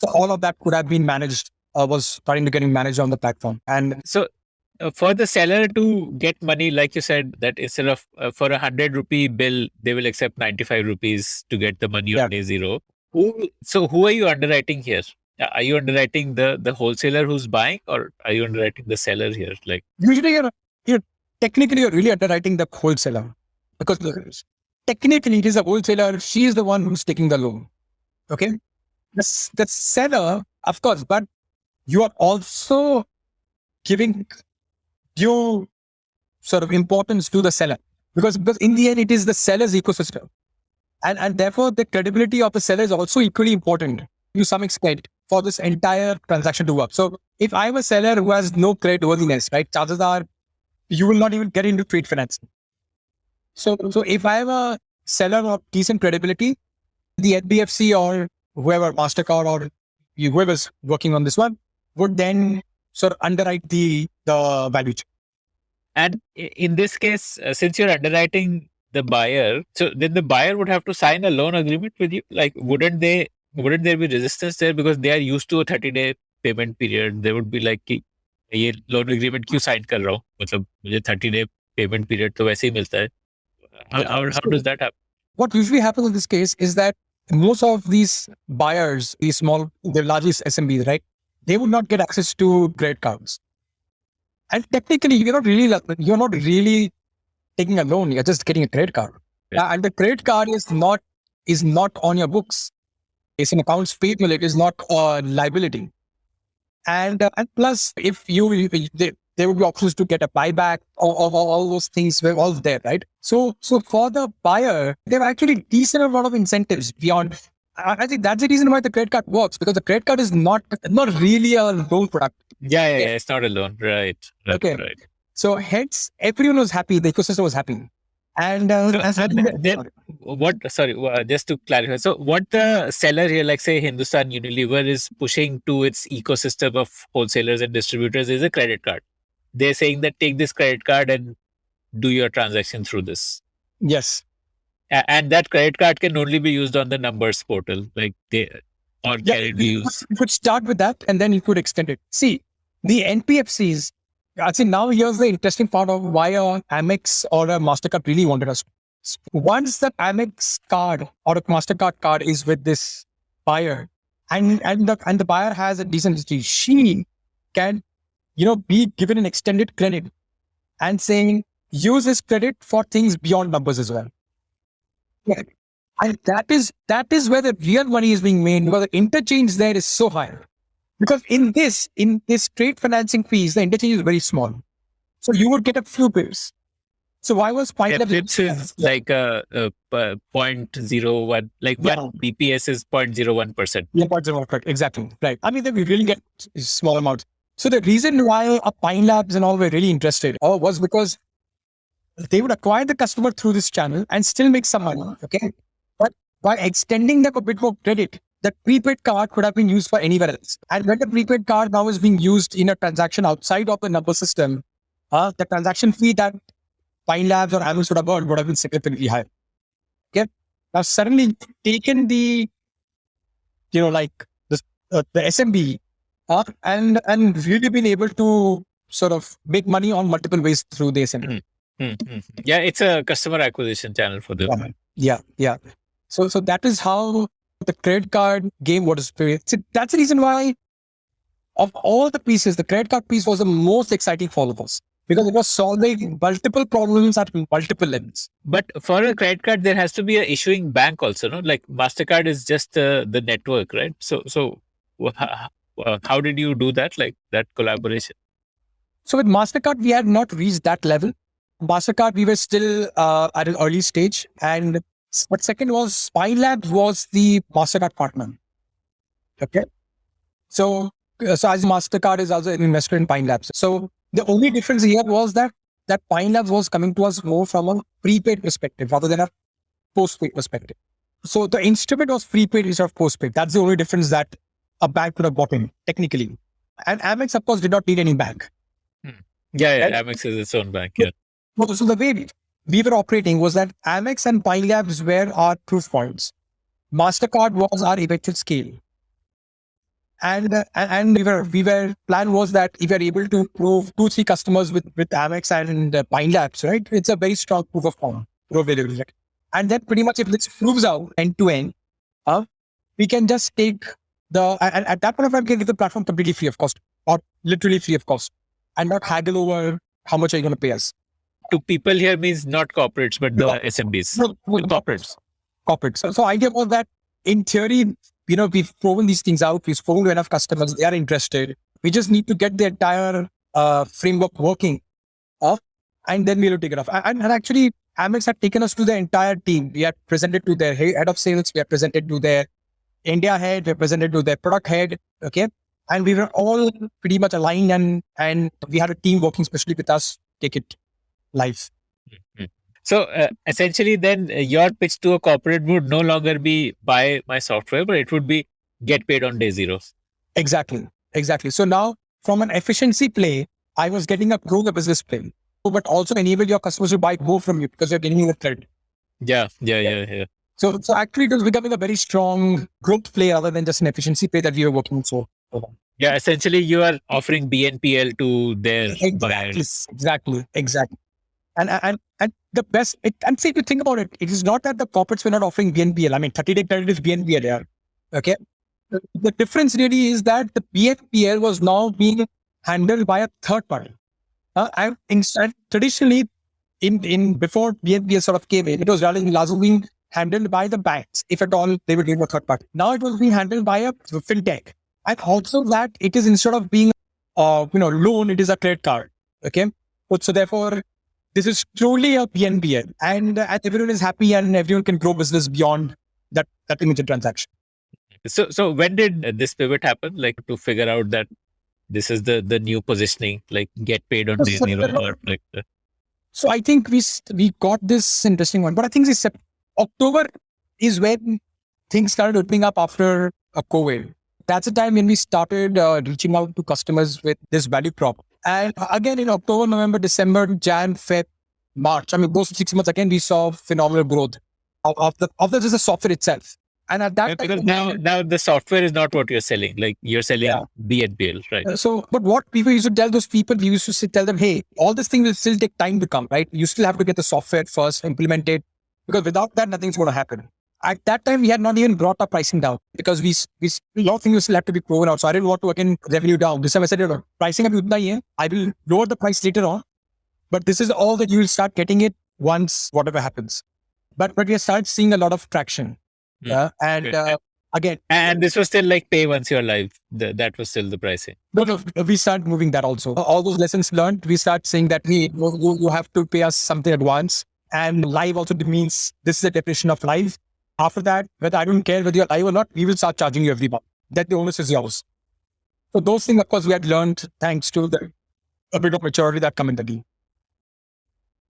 So all of that could have been managed, was starting to getting managed on the platform. And so for the seller to get money, like you said, that instead of for a 100 rupee bill, they will accept 95 rupees to get the money on day zero. Who are you underwriting here? Are you underwriting the wholesaler who's buying, or are you underwriting the seller here? Like usually you're technically you're really underwriting the wholesaler, because technically it is a wholesaler. She is the one who's taking the loan. Okay. The seller, of course, but you are also giving due sort of importance to the seller, because in the end it is the seller's ecosystem, and therefore the credibility of the seller is also equally important to some extent for this entire transaction to work. So if I'm a seller who has no credit worthiness, right, chances are you will not even get into trade finance. So if I have a seller of decent credibility, the NBFC or whoever, MasterCard or whoever's working on this one, would then sort of underwrite the value chain. And in this case, since you're underwriting the buyer, so then the buyer would have to sign a loan agreement with you. Like, wouldn't there be resistance there, because they are used to a 30-day payment period? They would be like, ये loan agreement क्यों sign कर रहा हूँ? मतलब मुझे 30-day payment period तो वैसे ही मिलता है. How does that happen? What usually happens in this case is that most of these buyers, the largest SMEs, right, they would not get access to credit cards. And technically, you're not really taking a loan. You're just getting a credit card. Yeah. And the credit card is not on your books. It's an accounts payable. It is not a liability. And plus, if there would be options to get a buyback of all those things were all there, right? So for the buyer, there are actually decent amount of incentives beyond. I think that's the reason why the credit card works, because the credit card is not really a loan product. Yeah, it's not a loan, right? Okay. Right. So hence, everyone was happy. The ecosystem was happy. And just to clarify, so what the seller here, like say Hindustan Unilever, is pushing to its ecosystem of wholesalers and distributors is a credit card. They're saying that take this credit card and do your transaction through this. Yes. And that credit card can only be used on the Numberz portal, can it be used? You could start with that and then you could extend it. See, the NPFCs, now here's the interesting part of why a Amex or a MasterCard really wanted us. Once the Amex card or a MasterCard card is with this buyer and the buyer has a decent history, she can, be given an extended credit and saying, use this credit for things beyond Numberz as well. Yeah. And that is where the real money is being made, because the interchange there is so high. Because in this trade financing fees, the interchange is very small. So you would get a few pips. So why was pips is like 0.01, like one BPS is 0.01%. Yeah, 0.01%. Exactly. Right. I mean, we really get small amounts. So the reason why Pine Labs and all were really interested was because they would acquire the customer through this channel and still make some money. Okay. But by extending them a bit more credit, the prepaid card could have been used for anywhere else. And when the prepaid card now is being used in a transaction outside of the Numberz system, the transaction fee that Pine Labs or Amex would have earned would have been significantly higher. Okay. Now suddenly taken the, like the SMB and really been able to sort of make money on multiple ways through the SMB. Yeah, it's a customer acquisition channel for them. Yeah. So that is how the credit card game was played. So that's the reason why of all the pieces, the credit card piece was the most exciting for all of us because it was solving multiple problems at multiple levels. But for a credit card, there has to be an issuing bank also, no? Like MasterCard is just the network, right? So how did you do that? Like that collaboration? So with MasterCard, we had not reached that level. MasterCard, we were still at an early stage. But second was Pine Labs was the MasterCard partner. Okay. So as MasterCard is also an investor in Pine Labs. So the only difference here was that Pine Labs was coming to us more from a prepaid perspective rather than a postpaid perspective. So the instrument was prepaid instead of postpaid. That's the only difference that a bank could have bought in technically. And Amex, of course, did not need any bank. Yeah, Amex is its own bank. Yeah. So the way we were operating was that Amex and Pine Labs were our proof points. MasterCard was our eventual scale. And we were plan was that if you're able to prove 2-3 customers with Amex and Pine Labs, right? It's a very strong proof of probability. Right? And then pretty much if this proves out end to end, we can just take and at that point of time, we can give the platform completely free of cost or literally free of cost and not haggle over how much are you going to pay us. To people here means not corporates, but the SMBs. No, corporates. So idea was that in theory, we've proven these things out. We've spoken to enough customers. They are interested. We just need to get the entire framework working off and then we'll take it off. And actually, Amex had taken us to the entire team. We had presented to their head of sales. We had presented to their India head. We had presented to their product head. Okay. And we were all pretty much aligned and we had a team working specially with us, take it live. So essentially then your pitch to a corporate would no longer be buy my software, but it would be get paid on day zero. Exactly. So now from an efficiency play, I was getting a grow the business play, but also enable your customers to buy more from you because you're getting the credit. Yeah. So actually it was becoming a very strong growth play rather than just an efficiency play that we were working for. Yeah, essentially you are offering BNPL to their buyers. Exactly. And the best, and see, if you think about it, it is not that the corporates were not offering BNPL. I mean, 30-day credit is BNPL there. Okay. The difference really is that the BNPL was now being handled by a third party. And traditionally, in before BNPL sort of came in, it was largely being handled by the banks, if at all they were doing a third party. Now it was being handled by a fintech. And also that it is instead of being loan, it is a credit card. Okay. So therefore, this is truly a BNPL and everyone is happy and everyone can grow business beyond that immediate transaction. So when did this pivot happen? Like to figure out that this is the new positioning, like get paid on day zero or like. So I think we got this interesting one, but I think this October is when things started opening up after COVID. That's the time when we started reaching out to customers with this value prop. And again, in October, November, December, Jan, Feb, March, I mean, those 6 months, again, we saw phenomenal growth of the software itself. And at that because time, now the software is not what you're selling. Like you're selling BNPL, right? But what people used to tell those people, we used to tell them, hey, all this thing will still take time to come, right? You still have to get the software first, implement it, because without that, nothing's going to happen. At that time, we had not even brought our pricing down because a lot of things still have to be proven out. So I didn't want to again revenue down. This time I said, pricing up I will lower the price later on, but this is all that you will start getting it once whatever happens. But we start seeing a lot of traction. Again, and this was still like pay once you're live. That was still the pricing. No, we start moving that also. All those lessons learned, we start saying that you have to pay us something advance, and live also means this is the definition of live. After that, whether I don't care whether you're live or not, we will start charging you every month. That the onus is yours. So those things, of course, we had learned thanks to a bit of maturity that come in the deal.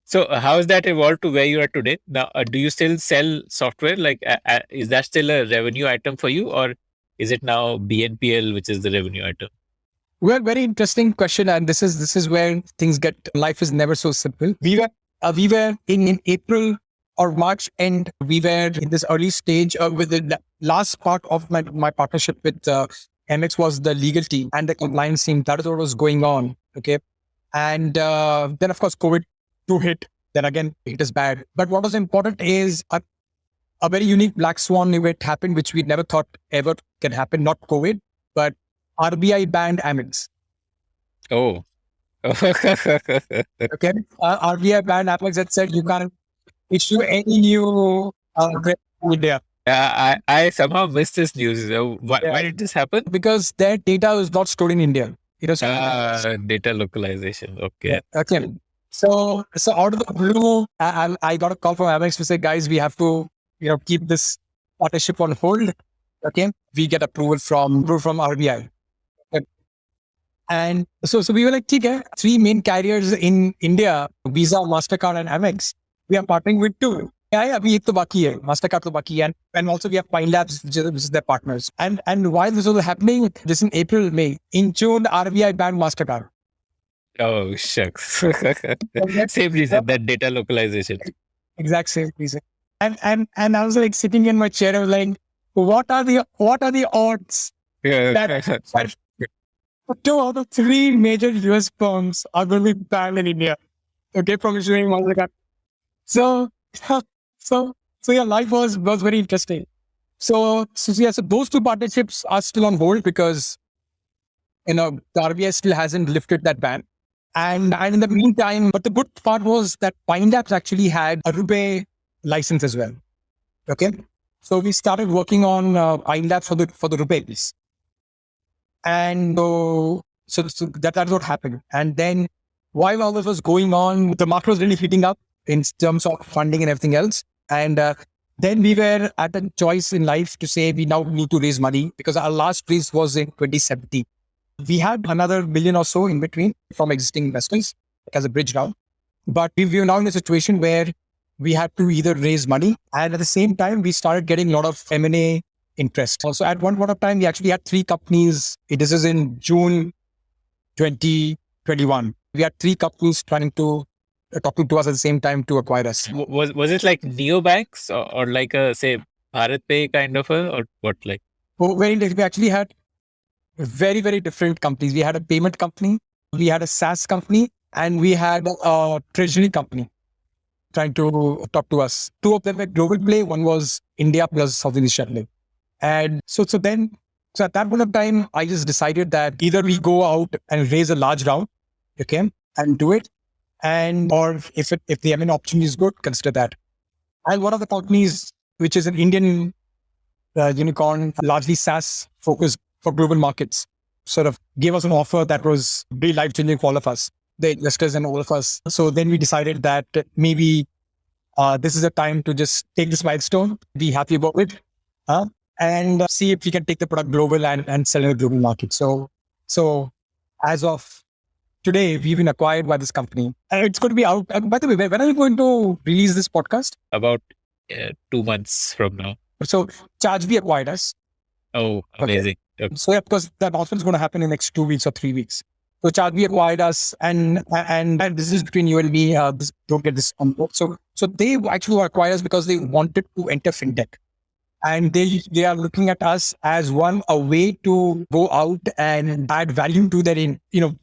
So how has that evolved to where you are today? Now, do you still sell software? Like, is that still a revenue item for you, or is it now BNPL, which is the revenue item? Well, very interesting question, and this is where things get. Life is never so simple. We were we were in April or March end, we were in this early stage with the last part of my partnership with MX was the legal team and the compliance team. That is what was going on. Okay. And then, of course, COVID to hit. Then again, it is bad. But what was important is a very unique black swan event happened, which we never thought ever can happen. Not COVID, but RBI banned Amex. Oh. Okay. RBI banned Amex and said you can't issue any new credit in India. I somehow missed this news. Why did this happen? Because their data is not stored in India. It was data localization. Okay. Okay. So out of the blue, I got a call from Amex to say, guys, we have to, keep this partnership on hold. Okay. We get approval from RBI. Okay. And so we were like, okay, 3 main carriers in India, Visa, MasterCard and Amex. We are partnering with 2. Yeah, we to baki hai, MasterCard to baki, and also we have Pine Labs, which is their partners. And while this was happening, this in April, May, in June, RBI banned MasterCard. Oh, shucks. Same reason, that data localization. Exact same reason. And I was like sitting in my chair, I was like, what are the odds that 2 out of 3 major US firms are going to be banned in India? Okay, from issuing MasterCard. So yeah, life was very interesting. So those 2 partnerships are still on hold because, the RBI still hasn't lifted that ban. And in the meantime, but the good part was that Pine Labs actually had a Rupee license as well. Okay. So we started working on Pine Labs for the Rupee piece. And so that's what happened. And then while all this was going on, the market was really heating up in terms of funding and everything else. And then we were at a choice in life to say we now need to raise money because our last raise was in 2017. We had another $1 million or so in between from existing investors as a bridge round. But we were now in a situation where we had to either raise money and at the same time, we started getting a lot of M&A interest. Also, at one point of time, we actually had 3 companies. This is in June 2021. We had 3 companies trying to talking to us at the same time to acquire us. Was it like neobanks or like a, say, Bharat Pay kind of or what like? Oh, we actually had very, very different companies. We had a payment company, we had a SaaS company, and we had a treasury company trying to talk to us. 2 of them were global play. One was India plus Southeast Asia. And so at that point of time, I just decided that either we go out and raise a large round, okay, and do it. Or if the M&A opportunity is good, consider that. And one of the companies, which is an Indian unicorn, largely SaaS focused for global markets, sort of gave us an offer that was really life-changing for all of us, the investors and all of us. So then we decided that maybe this is a time to just take this milestone, be happy about it, and see if we can take the product global and sell in the global market. So as of today, we've been acquired by this company. It's going to be out. By the way, when are you going to release this podcast? About 2 months from now. So ChargeBee acquired us. Oh, amazing. Okay. So yeah, because the announcement is going to happen in the next 2 weeks or 3 weeks. So ChargeBee acquired us, and this is between you and me. Don't get this on board. So they actually acquired us because they wanted to enter fintech, and they are looking at us as a way to go out and add value to their they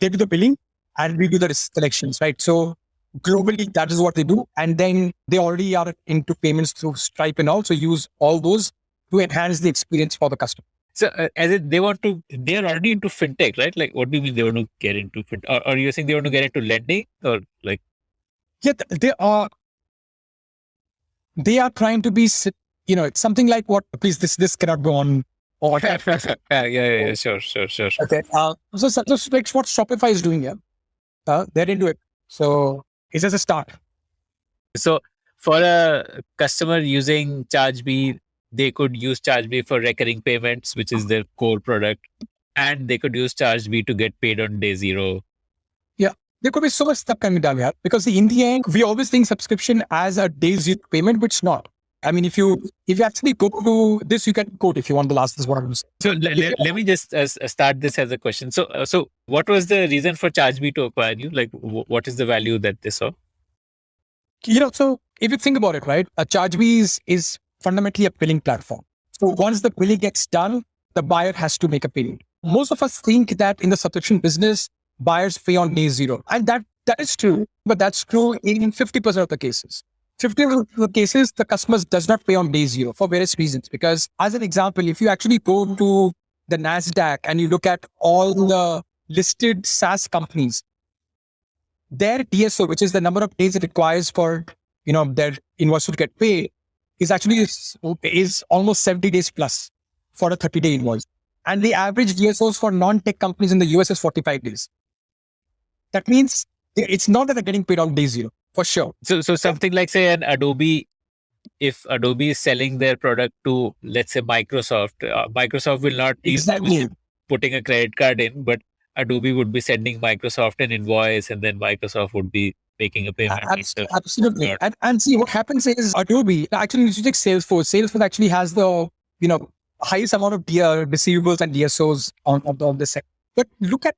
do the billing and we do the risk collections, right? So globally, that is what they do, and then they already are into payments through Stripe and also use all those to enhance the experience for the customer. So they are already into fintech, right? Like, what do you mean they want to get into fintech? Or you're saying they want to get into lending or like? Yeah, they are trying to be, it's something like what, please, this cannot go on. Or yeah, sure. Okay. So just like what Shopify is doing here. They're into it. So it's just a start. So for a customer using ChargeBee, they could use ChargeBee for recurring payments, which is their core product. And they could use ChargeBee to get paid on day 0. Yeah. There could be so much stuff can be done here because in the end, we always think subscription as a day 0 payment, which is not. I mean, if you actually go to this, you can quote if you want the last this one. So let me just start this as a question. So what was the reason for ChargeBee to acquire you? Like, what is the value that they saw? So if you think about it, right, a ChargeBee is fundamentally a billing platform. So once the billing gets done, the buyer has to make a payment. Most of us think that in the subscription business, buyers pay on day zero. And that is true, but that's true in 50% of the cases. 50% of the cases, the customers does not pay on day zero for various reasons. Because as an example, if you actually go to the NASDAQ and you look at all the listed SaaS companies, their DSO, which is the number of days it requires for, their invoice to get paid, is actually is almost 70 days plus for a 30-day invoice. And the average DSOs for non-tech companies in the US is 45 days. That means it's not that they're getting paid on day zero, for sure. So something like, say, an Adobe, if Adobe is selling their product to, let's say, Microsoft, Microsoft will not be putting a credit card in, but Adobe would be sending Microsoft an invoice, and then Microsoft would be making a payment. Absolutely. And see, what happens is Adobe, actually, you take Salesforce. Salesforce actually has the, highest amount of receivables and DSOs on this sector. But look at,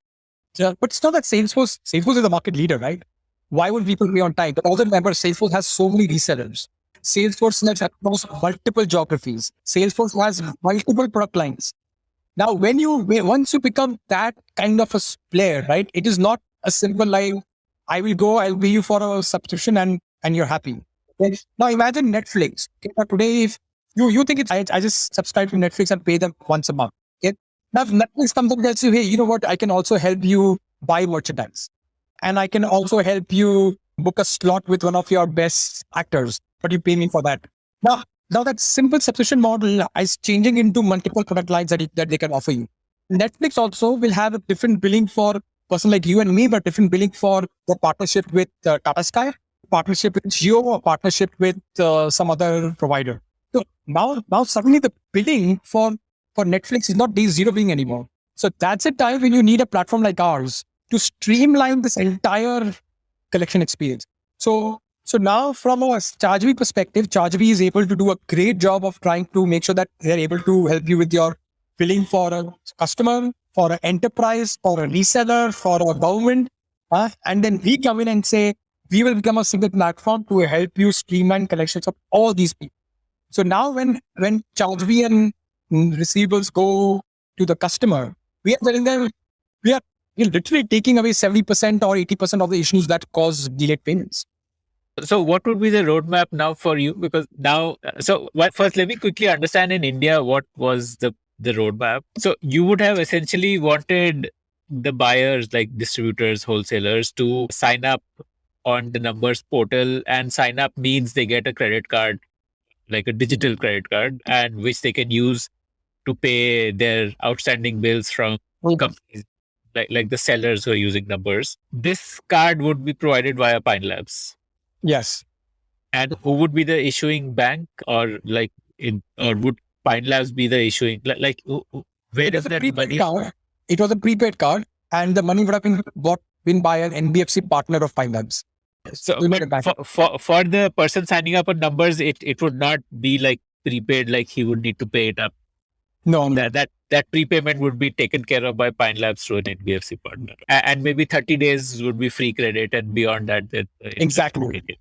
but it's not that Salesforce is the market leader, right? Why would people be on time? But also remember, Salesforce has so many resellers. Salesforce has across multiple geographies. Salesforce has multiple product lines. Now, once you become that kind of a player, right? It is not a simple line. I'll pay you for a subscription and you're happy. Now imagine Netflix. Today, if you think it's, I just subscribe to Netflix and pay them once a month. Okay? Now if Netflix comes and tells you, hey, you know what? I can also help you buy merchandise. And I can also help you book a slot with one of your best actors, but you pay me for that. Now that simple subscription model is changing into multiple product lines that they can offer you. Netflix also will have a different billing for a person like you and me, but different billing for the partnership with Tata Sky, partnership with Jio, or partnership with some other provider. So now suddenly the billing for Netflix is not day zero billing anymore. So that's a time when you need a platform like ours to streamline this entire collection experience. So now from a ChargeBee perspective, ChargeBee is able to do a great job of trying to make sure that they're able to help you with your billing for a customer, for an enterprise, for a reseller, for a government. And then we come in and say, we will become a single platform to help you streamline collections of all these people. So now when ChargeBee and receivables go to the customer, we are telling them, we're literally taking away 70% or 80% of the issues that cause delayed payments. So what would be the roadmap now for you? Because now, first, let me quickly understand in India, what was the roadmap. So you would have essentially wanted the buyers, like distributors, wholesalers, to sign up on the Numberz portal, and sign up means they get a credit card, like a digital credit card, and which they can use to pay their outstanding bills from companies like the sellers who are using Numberz. This card would be provided via Pine Labs. Yes. And who would be the issuing bank, or would Pine Labs be the issuing? Where does that money? It was a prepaid card, and the money would have been bought by an NBFC partner of Pine Labs. So for the person signing up on Numberz, it would not be like prepaid, like he would need to pay it up. No, that prepayment would be taken care of by Pine Labs through an NBFC partner, and maybe 30 days would be free credit, and beyond that, exactly. Okay.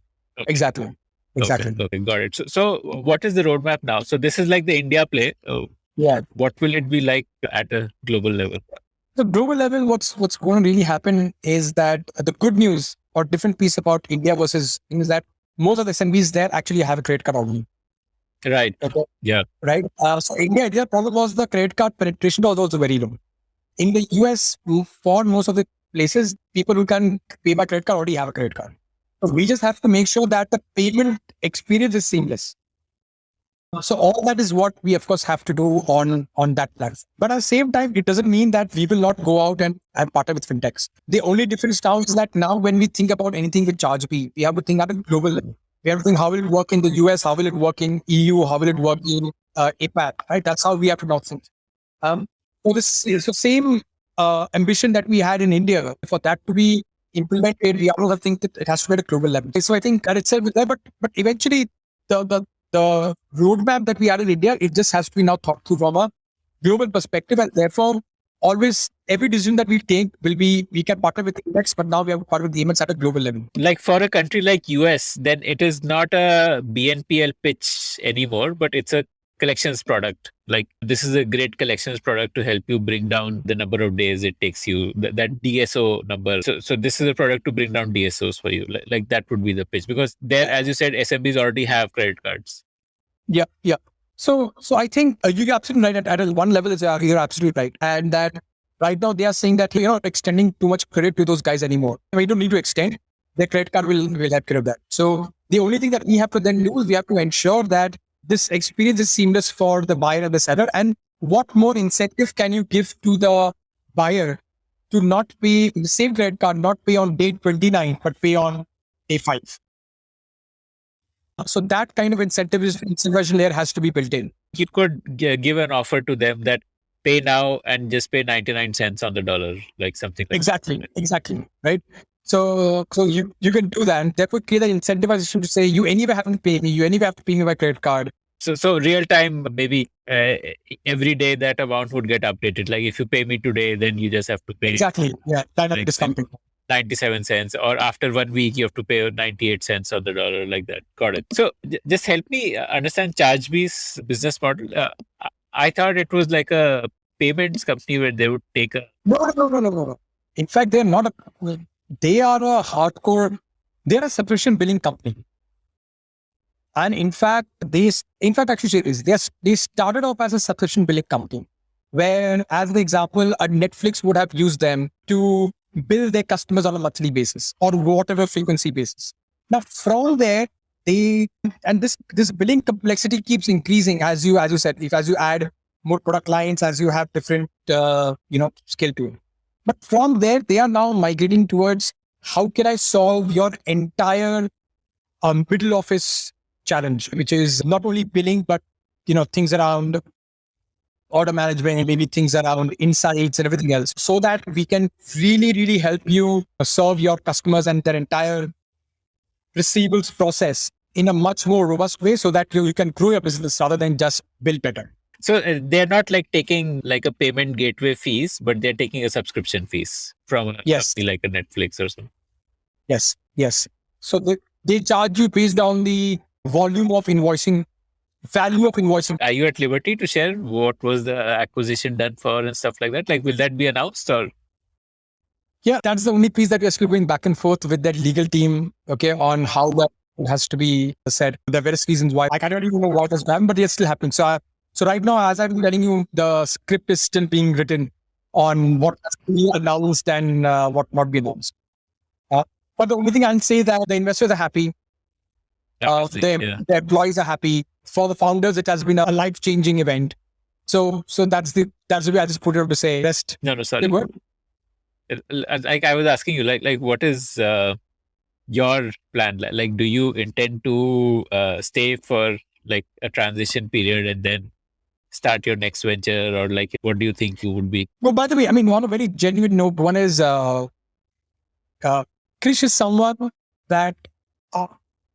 Exactly. Okay, got it. So what is the roadmap now? So this is like the India play. Yeah. What will it be like at a global level? The global level, what's going to really happen is that the good news or different piece about India versus is that most of the SMEs there actually have a credit card already. Right. Okay. Yeah. Right. So India problem was the credit card penetration was also very low. In the US, for most of the places, people who can pay by credit card already have a credit card. So we just have to make sure that the payment experience is seamless. So all that is what we, of course, have to do on that platform. But at the same time, it doesn't mean that we will not go out and partner with fintechs. The only difference now is that now when we think about anything with ChargeBee, we have to think at a global level. We have to think how will it work in the US, how will it work in EU, how will it work in APAC, right? That's how we have to now think. So this is the same ambition that we had in India. For that to be implemented, we also think that it has to be at a global level. So I think that itself is there, but eventually the roadmap that we had in India, it just has to be now thought through from a global perspective, and therefore always every decision that we take we can partner with Amex, but now we have to partner with the Amex at a global level. Like for a country like US, then it is not a BNPL pitch anymore, but it's a collections product. Like this is a great collections product to help you bring down the number of days it takes you, that DSO number. So this is a product to bring down DSOs for you. Like that would be the pitch, because there, as you said, SMBs already have credit cards. Yeah. So I think you're absolutely right. At one level, you're absolutely right. And that right now they are saying that you're not extending too much credit to those guys anymore. We don't need to extend. Their credit card will have care of that. So the only thing that we have to then do is we have to ensure that this experience is seamless for the buyer and the seller. And what more incentive can you give to the buyer to not pay the same credit card, not pay on day 29, but pay on day 5? So that kind of incentivization layer has to be built in. You could give an offer to them that pay now and just pay 99 cents on the dollar, like something like that. Exactly. Right. So you can do that. And that would create an incentivization to say, you anyway have to pay me. You anyway have to pay me by credit card. So real time, maybe every day that amount would get updated. Like if you pay me today, then you just have to pay. Exactly. Yeah. Dynamic discounting. 97 cents, or after 1 week, you have to pay 98 cents on the dollar, like that. Got it. So just help me understand ChargeBee's business model. I thought it was like a payments company where they would take a... No. In fact, they are not they are a hardcore, they're a subscription billing company. And in fact, they started off as a subscription billing company, where, as the example, a Netflix would have used them to bill their customers on a monthly basis or whatever frequency basis. Now, from there, this billing complexity keeps increasing as you said, as you add more product lines, as you have different, skill to it. But from there, they are now migrating towards how can I solve your entire middle office challenge, which is not only billing, but, things around order management, maybe things around insights and everything else, so that we can really, really help you solve your customers and their entire receivables process in a much more robust way, so that you can grow your business rather than just build better. So they're not like taking like a payment gateway fees, but they're taking a subscription fees from a company like a Netflix or something. Yes. So they charge you based on the volume of invoicing, value of invoicing. Are you at liberty to share what was the acquisition done for and stuff like that? Like, will that be announced or? Yeah, that's the only piece that we're still going back and forth with that legal team, on how that has to be said. There are various reasons why. I don't even know what has happened, but it still happened. So right now, as I'm telling you, the script is still being written on what has been announced and what not be announced. But the only thing I'll say is that the investors are happy. The employees are happy. For the founders, it has been a life-changing event. So that's the way I just put it to say. Best. No, sorry. Like I was asking you, like what is your plan? Like, do you intend to stay for like a transition period and then start your next venture, or like what do you think you would be? Well, by the way, I mean, on a very genuine note, one is Krish is someone that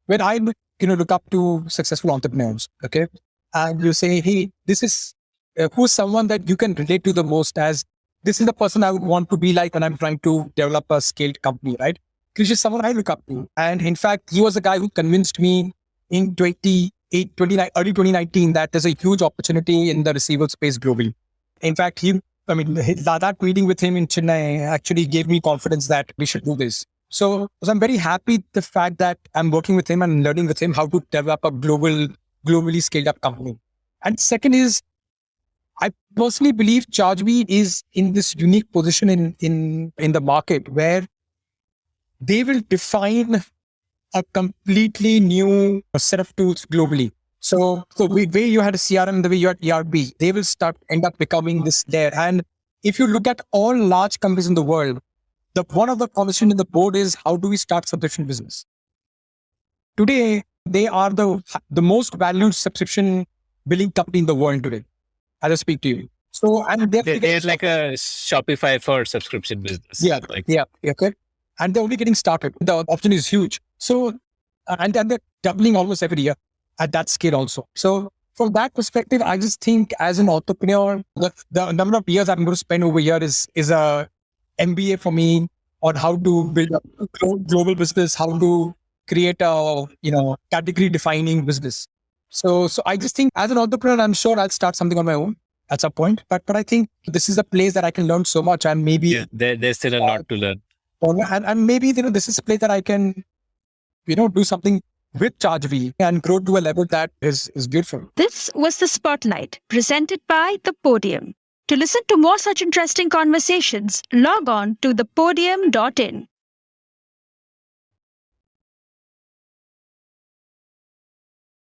when I look up to successful entrepreneurs, okay, and you say, hey, this is who's someone that you can relate to the most, as this is the person I would want to be like when I'm trying to develop a scaled company, right? Krish is someone I look up to. And in fact, he was the guy who convinced me in early 2019 that there's a huge opportunity in the receivable space globally. In fact, that meeting with him in Chennai actually gave me confidence that we should do this. So I'm very happy the fact that I'm working with him and learning with him how to develop a globally scaled up company. And second is, I personally believe ChargeBee is in this unique position in the market where they will define a completely new set of tools globally. So the way you had a CRM, the way you had ERP, they will end up becoming this layer. And if you look at all large companies in the world, one of the conversation in the board is, how do we start subscription business? Today, they are the most valued subscription billing company in the world today, as I speak to you. So, and they're like a Shopify for subscription business. Yeah. Okay. And they're only getting started. The opportunity is huge. So, and they're doubling almost every year at that scale also. So from that perspective, I just think as an entrepreneur, the number of years I'm going to spend over here is a MBA for me on how to build a global business, how to create a category defining business. So I just think as an entrepreneur, I'm sure I'll start something on my own at some point. But I think this is a place that I can learn so much, and maybe there's still a lot to learn. And maybe this is a place that I can do something with ChargeV and grow to a level that is beautiful. This was the Spotlight presented by The Podium. To listen to more such interesting conversations, log on to thepodium.in.